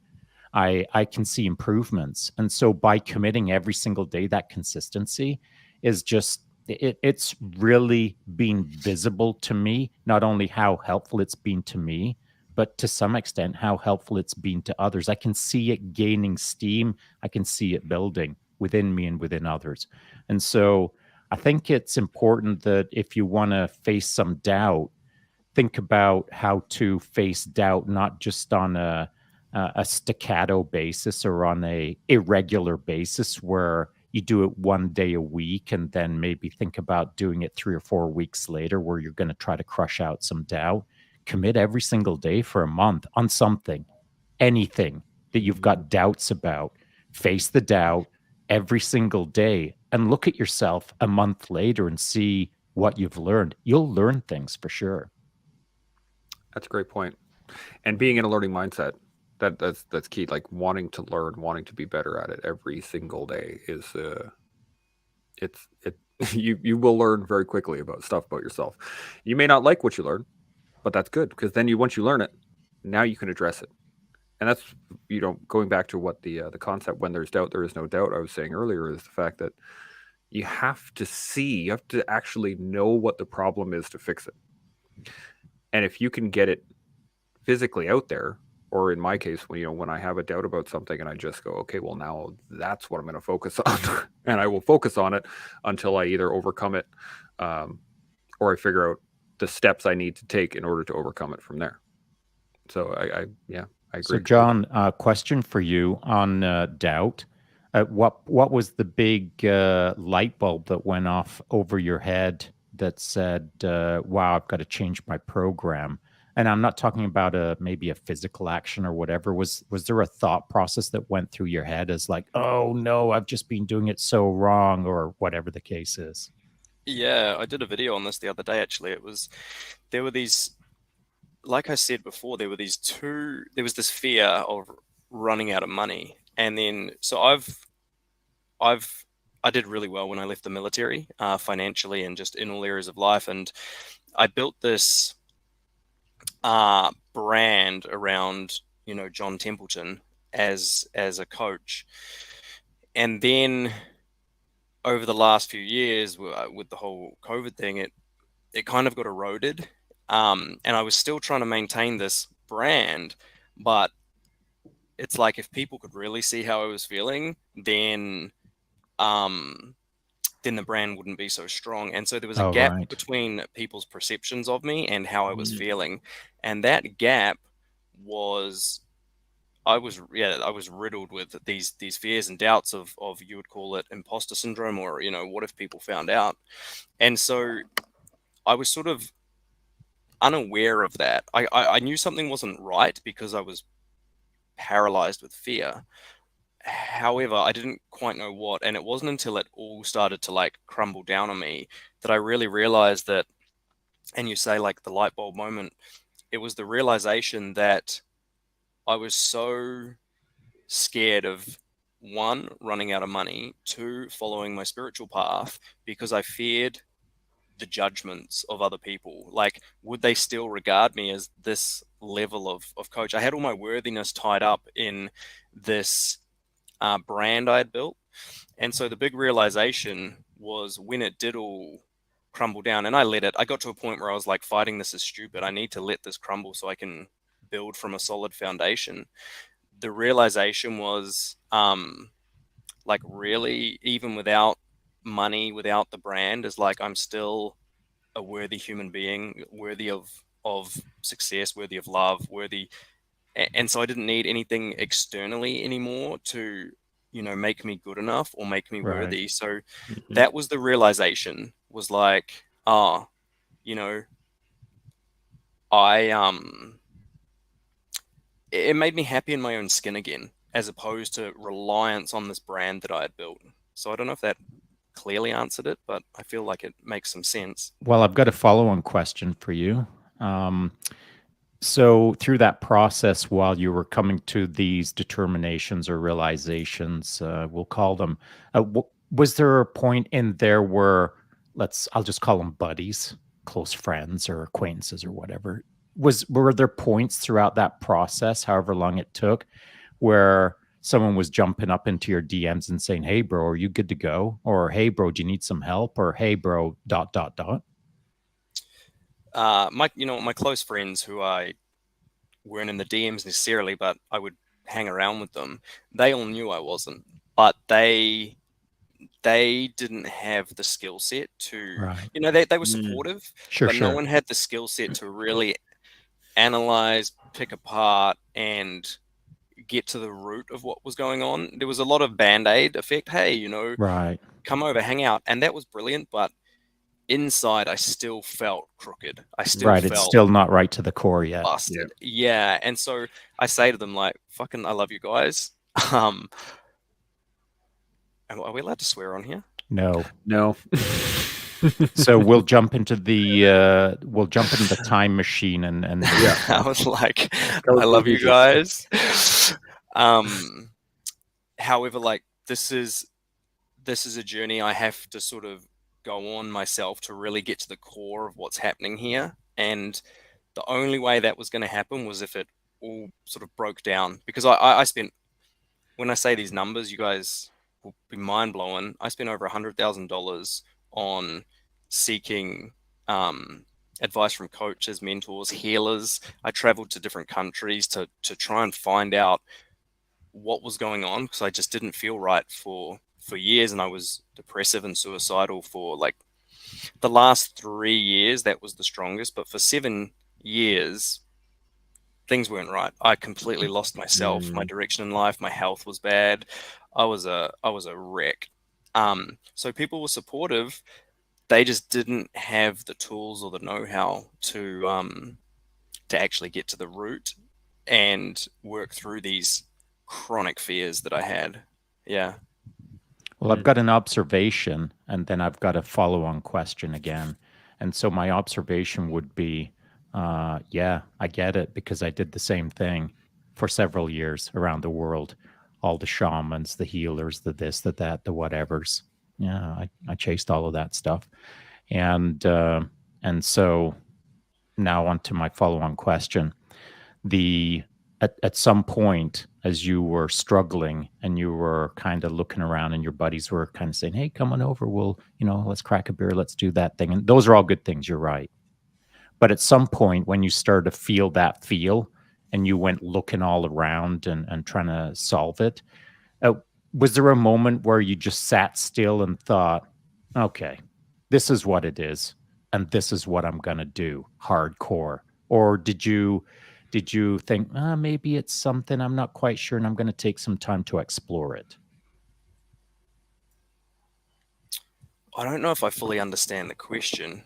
C: I can see improvements. And so by committing every single day, that consistency is just, it's really been visible to me, not only how helpful it's been to me, but to some extent, how helpful it's been to others. I can see it gaining steam. I can see it building within me and within others. And so I think it's important that if you want to face some doubt, think about how to face doubt, not just on a staccato basis or on a irregular basis where you do it one day a week and then maybe think about doing it 3 or 4 weeks later where you're going to try to crush out some doubt. Commit every single day for a month on something, anything that you've got doubts about. Face the doubt every single day and look at yourself a month later and see what you've learned. You'll learn things for sure. That's
A: a great point. And being in a learning mindset, that's key. Like, wanting to learn, wanting to be better at it every single day is you will learn very quickly about stuff about yourself. You may not like what you learn, but that's good, because then once you learn it, now you can address it. And that's, going back to what the concept, when there's doubt, there is no doubt, I was saying earlier, is the fact that you have to actually know what the problem is to fix it. And if you can get it physically out there, or in my case, when I have a doubt about something and I just go, okay, well, now that's what I'm going to focus on. And I will focus on it until I either overcome it, or I figure out the steps I need to take in order to overcome it from there. So I agree.
C: So, John, question for you on doubt. What was the big light bulb that went off over your head that said, "Wow, I've got to change my program"? And I'm not talking about maybe a physical action or whatever. Was there a thought process that went through your head as like, "Oh no, I've just been doing it so wrong," or whatever the case is?
B: Yeah, I did a video on this the other day, actually. There were these, like I said before, there was this fear of running out of money. And then, so I did really well when I left the military, financially and just in all areas of life. And I built this brand around, John Templeton as a coach. And then over the last few years, with the whole COVID thing, it kind of got eroded. And I was still trying to maintain this brand, but it's like if people could really see how I was feeling, then the brand wouldn't be so strong. And so there was a
C: Oh,
B: gap
C: right.
B: between people's perceptions of me and how I was
D: Mm.
B: feeling. And that gap was I was riddled with these fears and doubts of you would call it imposter syndrome, or what if people found out. And so I was sort of unaware of that. I knew something wasn't right because I was paralyzed with fear. However, I didn't quite know what, and it wasn't until it all started to like crumble down on me that I really realized that, and you say like the light bulb moment, it was the realization that I was so scared of, one, running out of money, two, following my spiritual path, because I feared the judgments of other people. Like, would they still regard me as this level of coach? I had all my worthiness tied up in this brand I had built. And so the big realization was when it did all crumble down, and I got to a point where I was like, fighting this is stupid. I need to let this crumble so I can build from a solid foundation. The realization was, like, really, even without money, without the brand, is like, I'm still a worthy human being, worthy of success, worthy of love, worthy. And so I didn't need anything externally anymore to, make me good enough or make me
C: Right.
B: worthy. So
D: Mhm.
B: that was the realization, was like, you know, I it made me happy in my own skin again, as opposed to reliance on this brand that I had built. So I don't know if that clearly answered it, but I feel like it makes some sense.
C: Well, I've got a follow-on question for you. Um, So, through that process, while you were coming to these determinations or realizations, we'll call them, was there a point in there where, I'll just call them buddies, close friends or acquaintances or whatever. Were there points throughout that process, however long it took, where someone was jumping up into your DMs and saying, "Hey, bro, are you good to go?" Or, "Hey, bro, do you need some help?" Or, "Hey, bro, dot, dot, dot."
B: My close friends, who I weren't in the DMs necessarily, but I would hang around with them, they all knew I wasn't, but they didn't have the skill set to,
C: Right.
B: they were
D: Mm.
B: supportive,
C: Sure,
B: but no
C: sure.
B: one had the skill set to really analyze, pick apart, and get to the root of what was going on. There was a lot of band-aid effect. Hey,
C: Right.
B: come over, hang out. And that was brilliant, but inside I still felt crooked. I still
C: Right. It's
B: felt
C: still not right to the core yet.
B: busted. Yeah. And so I say to them, like, fucking, I love you guys. Um, are we allowed to swear on here?
C: No.
A: No.
C: So we'll jump into the time machine and
A: Yeah.
B: I was like,
A: Go
B: I love you
A: easy.
B: guys. However, like, this is a journey I have to sort of go on myself to really get to the core of what's happening here. And the only way that was going to happen was if it all sort of broke down. Because I spent, when I say these numbers, you guys will be mind blown. I spent over $100,000 on seeking advice from coaches, mentors, healers. I traveled to different countries to try and find out what was going on, because I just didn't feel right for years, and I was depressive and suicidal for like the last 3 years. That was the strongest, but for 7 years things weren't right. I completely lost myself, my direction in life, my health was bad. I was a wreck. So people were supportive. They just didn't have the tools or the know-how to actually get to the root and work through these chronic fears that I had. Yeah.
C: Well, I've got an observation and then I've got a follow on question again. And so my observation would be yeah, I get it because I did the same thing for several years around the world. All the shamans, the healers, the this, the that, the whatevers. Yeah, I chased all of that stuff. And so now on to my follow on question. The at some point as you were struggling and you were kind of looking around and your buddies were kind of saying, hey, come on over, we'll, let's crack a beer, let's do that thing, and those are all good things, you're right. But at some point when you started to feel that feel and you went looking all around and trying to solve it, was there a moment where you just sat still and thought, okay, this is what it is and this is what I'm going to do hardcore? Or did you think, maybe it's something I'm not quite sure and I'm going to take some time to explore it?
B: I don't know if I fully understand the question.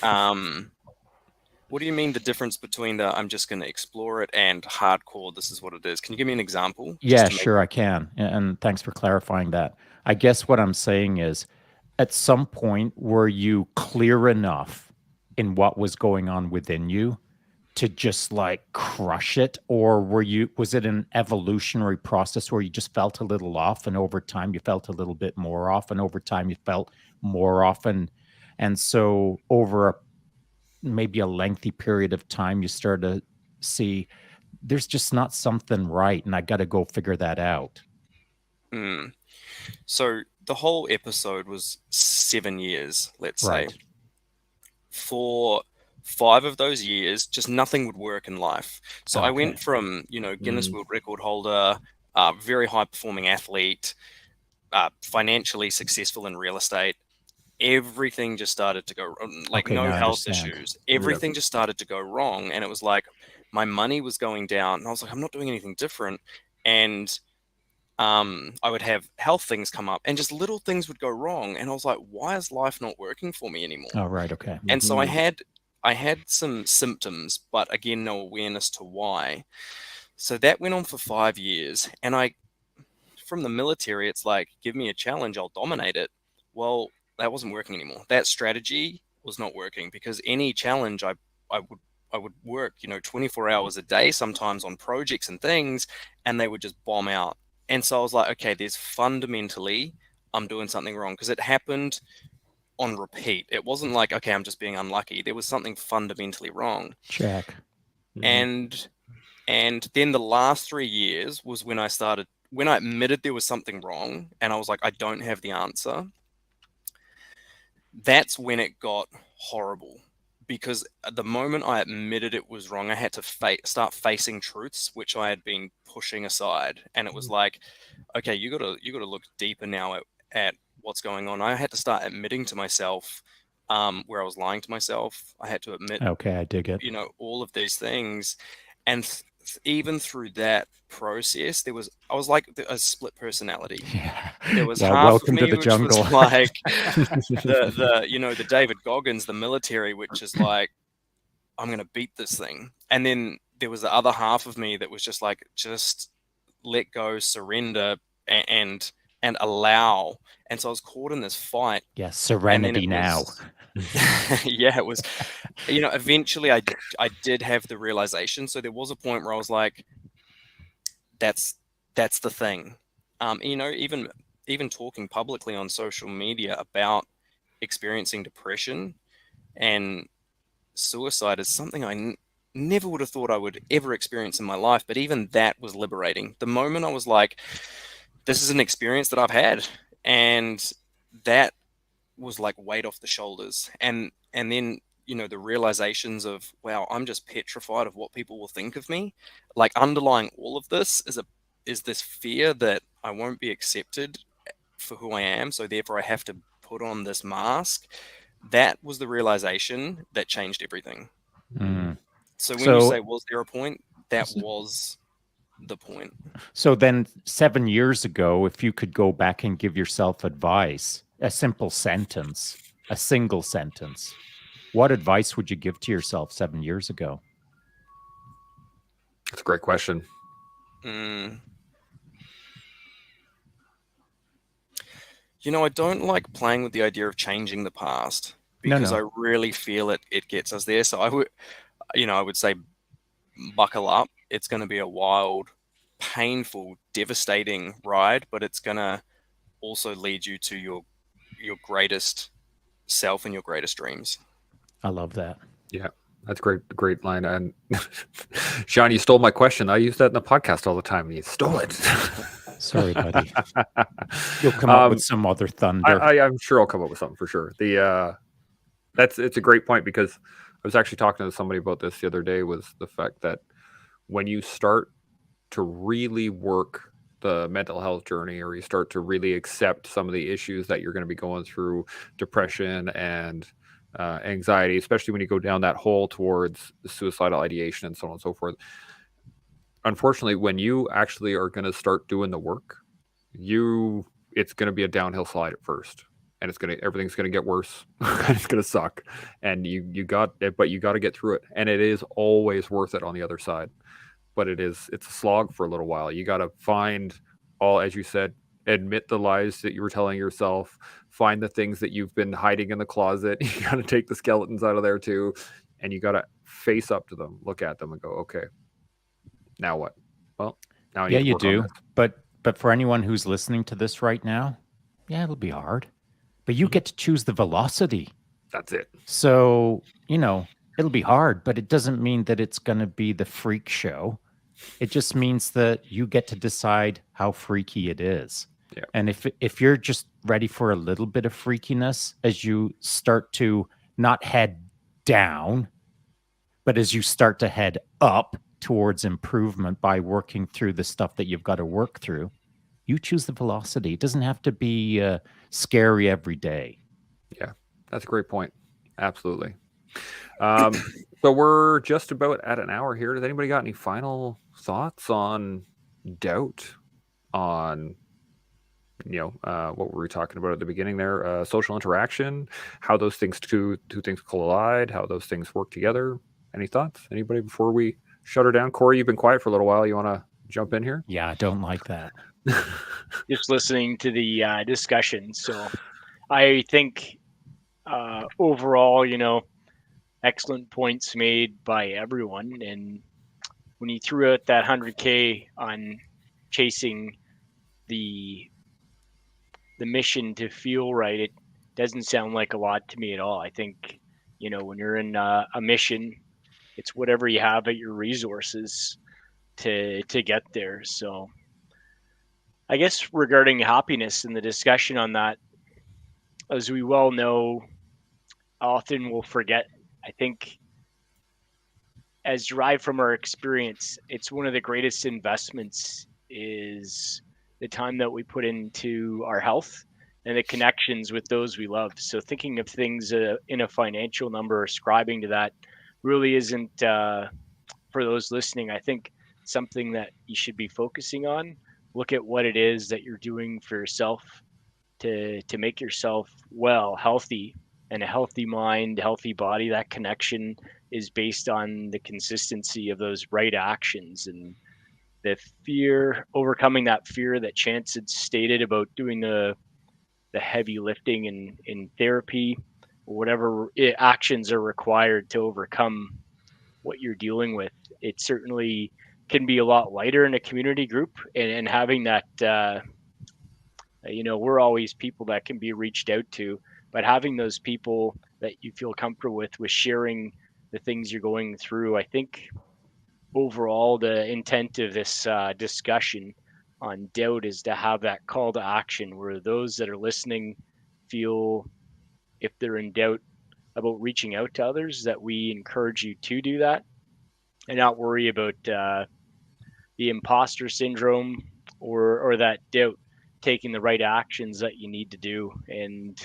B: What do you mean the difference between the I'm just going to explore it and hardcore, this is what it is? Can you give me an example?
C: Yeah, sure, I can. And thanks for clarifying that. I guess what I'm saying is, at some point, were you clear enough in what was going on within you to just like crush it? Or was it an evolutionary process where you just felt a little off and over time you felt a little bit more off and over time you felt more often? And so over maybe a lengthy period of time, you start to see there's just not something right and I got to go figure that out.
B: So the whole episode was 7 years, let's say. For 5 of those years, just nothing would work in life. So I went from, Guinness World Record holder, very high performing athlete, financially successful in real estate. Everything just started to go like no health issues. Everything just started to go wrong. And it was like my money was going down. And I was like, I'm not doing anything different. And I would have health things come up and just little things would go wrong. And I was like, why is life not working for me anymore?
C: Oh, right. Okay.
B: And so I had some symptoms, but again, no awareness to why. So that went on for 5 years. And from the military, it's like, give me a challenge, I'll dominate it. Well, that wasn't working anymore. That strategy was not working because any challenge I would work, 24 hours a day, sometimes on projects and things, and they would just bomb out. And so I was like, okay, there's fundamentally, I'm doing something wrong because it happened on repeat. It wasn't like, okay, I'm just being unlucky. There was something fundamentally wrong.
C: Check.
B: And then the last 3 years was when I admitted there was something wrong and I was like, I don't have the answer. That's when it got horrible because at the moment I admitted it was wrong, I had to start facing truths which I had been pushing aside. And it was like, okay, you gotta look deeper now at what's going on. I had to start admitting to myself where I was lying to myself. I had to admit,
C: okay, I dig it.
B: All of these things. And even through that process, I was like a split personality.
C: Yeah.
B: There was
C: yeah,
B: half
C: welcome
B: of me
C: to the
B: which
C: jungle.
B: was like the David Goggins, the military, which is like, I'm going to beat this thing. And then there was the other half of me that was just like, just let go, surrender, and allow. And so I was caught in this fight.
C: Yes, serenity now.
B: Yeah, it was, eventually I did have the realization. So there was a point where I was like, that's the thing. Even talking publicly on social media about experiencing depression and suicide is something I never would have thought I would ever experience in my life. But even that was liberating. The moment I was like, this is an experience that I've had, and that was like weight off the shoulders. And then the realizations of, wow, I'm just petrified of what people will think of me. Like underlying all of this is this fear that I won't be accepted for who I am, so therefore I have to put on this mask. That was the realization that changed everything. So when you say, was there a point? that was the point.
C: So then 7 years ago, if you could go back and give yourself advice, a simple sentence, a single sentence, what advice would you give to yourself 7 years ago?
A: That's a great question.
B: You know, I don't like playing with the idea of changing the past because I really feel it gets us there. So I would say buckle up. It's going to be a wild, painful, devastating ride, but it's going to also lead you to your greatest self and your greatest dreams.
C: I love that.
A: Yeah, that's great line. And Shaun, you stole my question. I use that in the podcast all the time. You stole it.
C: Sorry, buddy. You'll come up with some other thunder.
A: I'm sure I'll come up with something for sure. It's a great point, because I was actually talking to somebody about this the other day, was the fact that when you start to really work the mental health journey, or you start to really accept some of the issues that you're going to be going through, depression and anxiety, especially when you go down that hole towards suicidal ideation and so on and so forth. Unfortunately, when you actually are going to start doing the work, it's going to be a downhill slide at first, and everything's going to get worse. It's going to suck, and but you got to get through it, and it is always worth it on the other side. But it's a slog for a little while. You got to find as you said, admit the lies that you were telling yourself, find the things that you've been hiding in the closet. You got to take the skeletons out of there too, and you got to face up to them, look at them, and go, okay, now what? Well, now I need to work on this.
C: But for anyone who's listening to this right now, yeah, it'll be hard. But you get to choose the velocity.
A: That's it.
C: So, it'll be hard, but it doesn't mean that it's going to be the freak show. It just means that you get to decide how freaky it is.
A: Yeah.
C: And if you're just ready for a little bit of freakiness as you start to not head down, but as you start to head up towards improvement by working through the stuff that you've got to work through, you choose the velocity. It doesn't have to be scary every day.
A: Yeah, that's a great point. Absolutely. So we're just about at an hour here. Does anybody got any final thoughts on doubt, on what were we talking about at the beginning there? Social interaction, how those two things collide, how those things work together. Any thoughts? Anybody before we shut her down? Corey, you've been quiet for a little while. You want to jump in here?
C: Yeah, I don't like that.
D: Just listening to the discussion. So I think overall, excellent points made by everyone. And when you threw out that 100K on chasing the mission to feel right, it doesn't sound like a lot to me at all. I think, when you're in a mission, it's whatever you have at your resources to get there. So I guess regarding happiness and the discussion on that, as we well know, often we'll forget. I think, as derived from our experience, it's one of the greatest investments is the time that we put into our health and the connections with those we love. So thinking of things in a financial number, ascribing to that really isn't, for those listening, I think something that you should be focusing on. Look at what it is that you're doing for yourself to make yourself well, healthy, and a healthy mind, healthy body. That connection is based on the consistency of those right actions, and the fear, overcoming that fear that Chance had stated about doing the heavy lifting in therapy, or whatever actions are required to overcome what you're dealing with. It certainly can be a lot lighter in a community group, and having that, we're always people that can be reached out to, but having those people that you feel comfortable with sharing the things you're going through. I think overall the intent of this discussion on doubt is to have that call to action where those that are listening feel, if they're in doubt about reaching out to others, that we encourage you to do that and not worry about the imposter syndrome or that doubt, taking the right actions that you need to do. And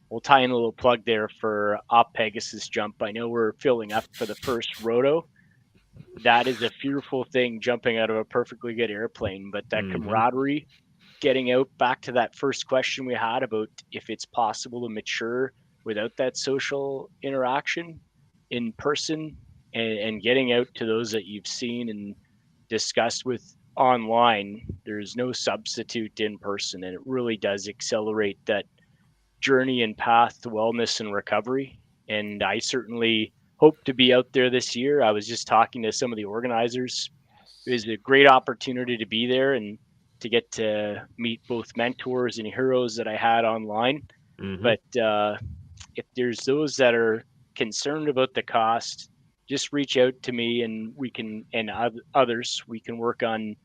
D: we'll tie in a little plug there for Op Pegasus Jump. I know we're filling up for the first roto, that is a fearful thing, jumping out of a perfectly good airplane. But that camaraderie, getting out, back to that first question we had about if it's possible to mature without that social interaction in person, and getting out to those that you've seen and discussed with online, there's no substitute in person, and it really does accelerate that journey and path to wellness and recovery. And I certainly hope to be out there this year. I was just talking to some of the organizers. It was a great opportunity to be there and to get to meet both mentors and heroes that I had online. But if there's those that are concerned about the cost, just reach out to me, and we can, and others, we can work on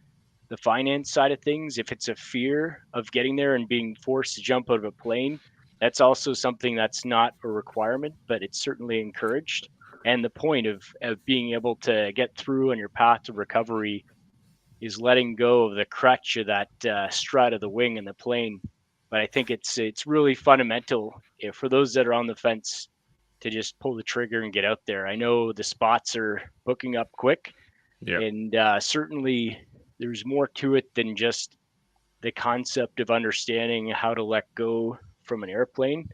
D: the finance side of things. If it's a fear of getting there and being forced to jump out of a plane, that's also something that's not a requirement, but it's certainly encouraged. And the point of being able to get through on your path to recovery is letting go of the crutch of that strut of the wing in the plane. But I think it's really fundamental, for those that are on the fence, to just pull the trigger and get out there. I know the spots are booking up quick, and certainly there's more to it than just the concept of understanding how to let go from an airplane.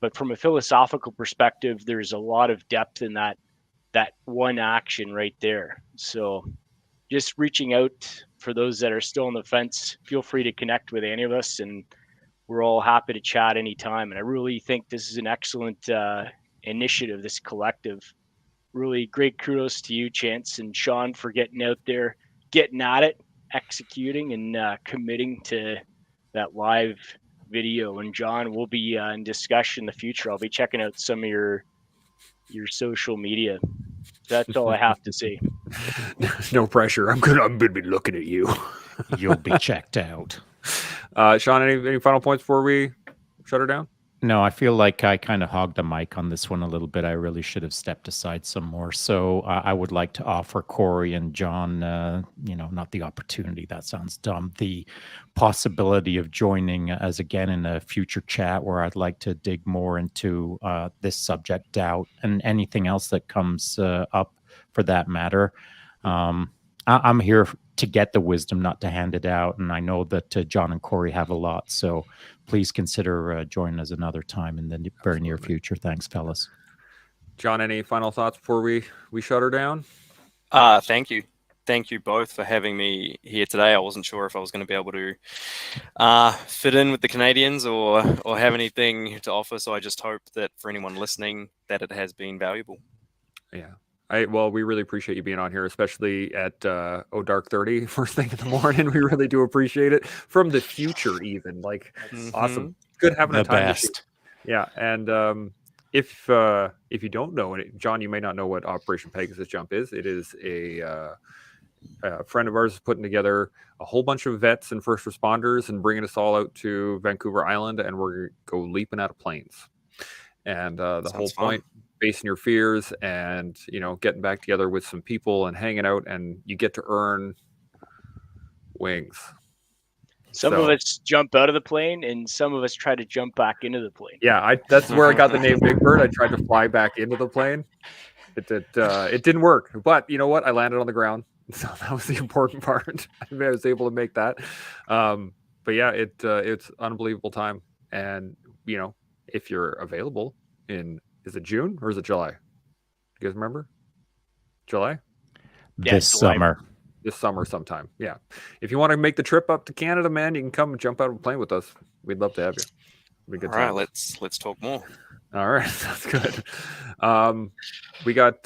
D: But from a philosophical perspective, there's a lot of depth in that one action right there. So just reaching out, for those that are still on the fence, feel free to connect with any of us, and we're all happy to chat anytime. And I really think this is an excellent initiative, this collective. Really great kudos to you, Chance and Shaun, for getting out there, getting at it, executing, and committing to that live video. And John, we'll be in discussion in the future. I'll be checking out some of your social media. That's all I have to say.
A: No pressure. I'm gonna be looking at you.
C: You'll be checked out.
A: Shaun, any final points before we shut her down?
C: No, I feel like I kind of hogged the mic on this one a little bit. I really should have stepped aside some more. So I would like to offer Corey and John, not the opportunity, that sounds dumb, the possibility of joining us again in a future chat where I'd like to dig more into this subject, doubt, and anything else that comes up for that matter. I'm here to get the wisdom, not to hand it out. And I know that John and Corey have a lot. So please consider joining us another time in the very near future. Thanks, fellas.
A: John, any final thoughts before we shut her down?
B: Thank you. Thank you both for having me here today. I wasn't sure if I was going to be able to fit in with the Canadians or have anything to offer. So I just hope that for anyone listening, that it has been valuable.
A: Yeah. Well, we really appreciate you being on here, especially at dark 30 first thing in the morning. We really do appreciate it. From the future, even. Like, awesome. Good having a time machine. Yeah, and if you don't know it, John, you may not know what Operation Pegasus Jump is. It is a friend of ours putting together a whole bunch of vets and first responders and bringing us all out to Vancouver Island, and we're going to go leaping out of planes. And the whole point, facing your fears and, getting back together with some people and hanging out, and you get to earn wings.
D: Some of us jump out of the plane, and some of us try to jump back into the plane.
A: Yeah, that's where I got the name Big Bird. I tried to fly back into the plane. It didn't work, but you know what? I landed on the ground, so that was the important part. I was able to make that. But yeah, it's unbelievable time, and if you're available is it June or is it July? You guys remember? July?
C: This summer.
A: This summer sometime. Yeah. If you want to make the trip up to Canada, man, you can come and jump out of a plane with us. We'd love to have you. It'd be a good time.
B: All right, let's talk more.
A: All right, that's good. We got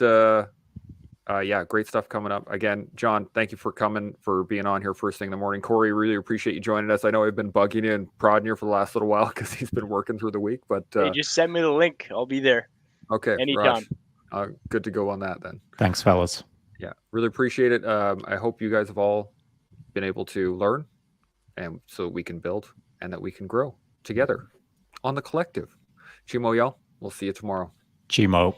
A: great stuff coming up. Again, John, thank you for coming, for being on here first thing in the morning. Corey, really appreciate you joining us. I know I've been bugging you and prodding you for the last little while because he's been working through the week. But
D: hey, just send me the link. I'll be there.
A: Okay,
D: anytime.
A: Good to go on that then.
C: Thanks, fellas.
A: Yeah, really appreciate it. I hope you guys have all been able to learn, and so we can build and that we can grow together on the collective. Chimo, y'all. We'll see you tomorrow.
C: Chimo.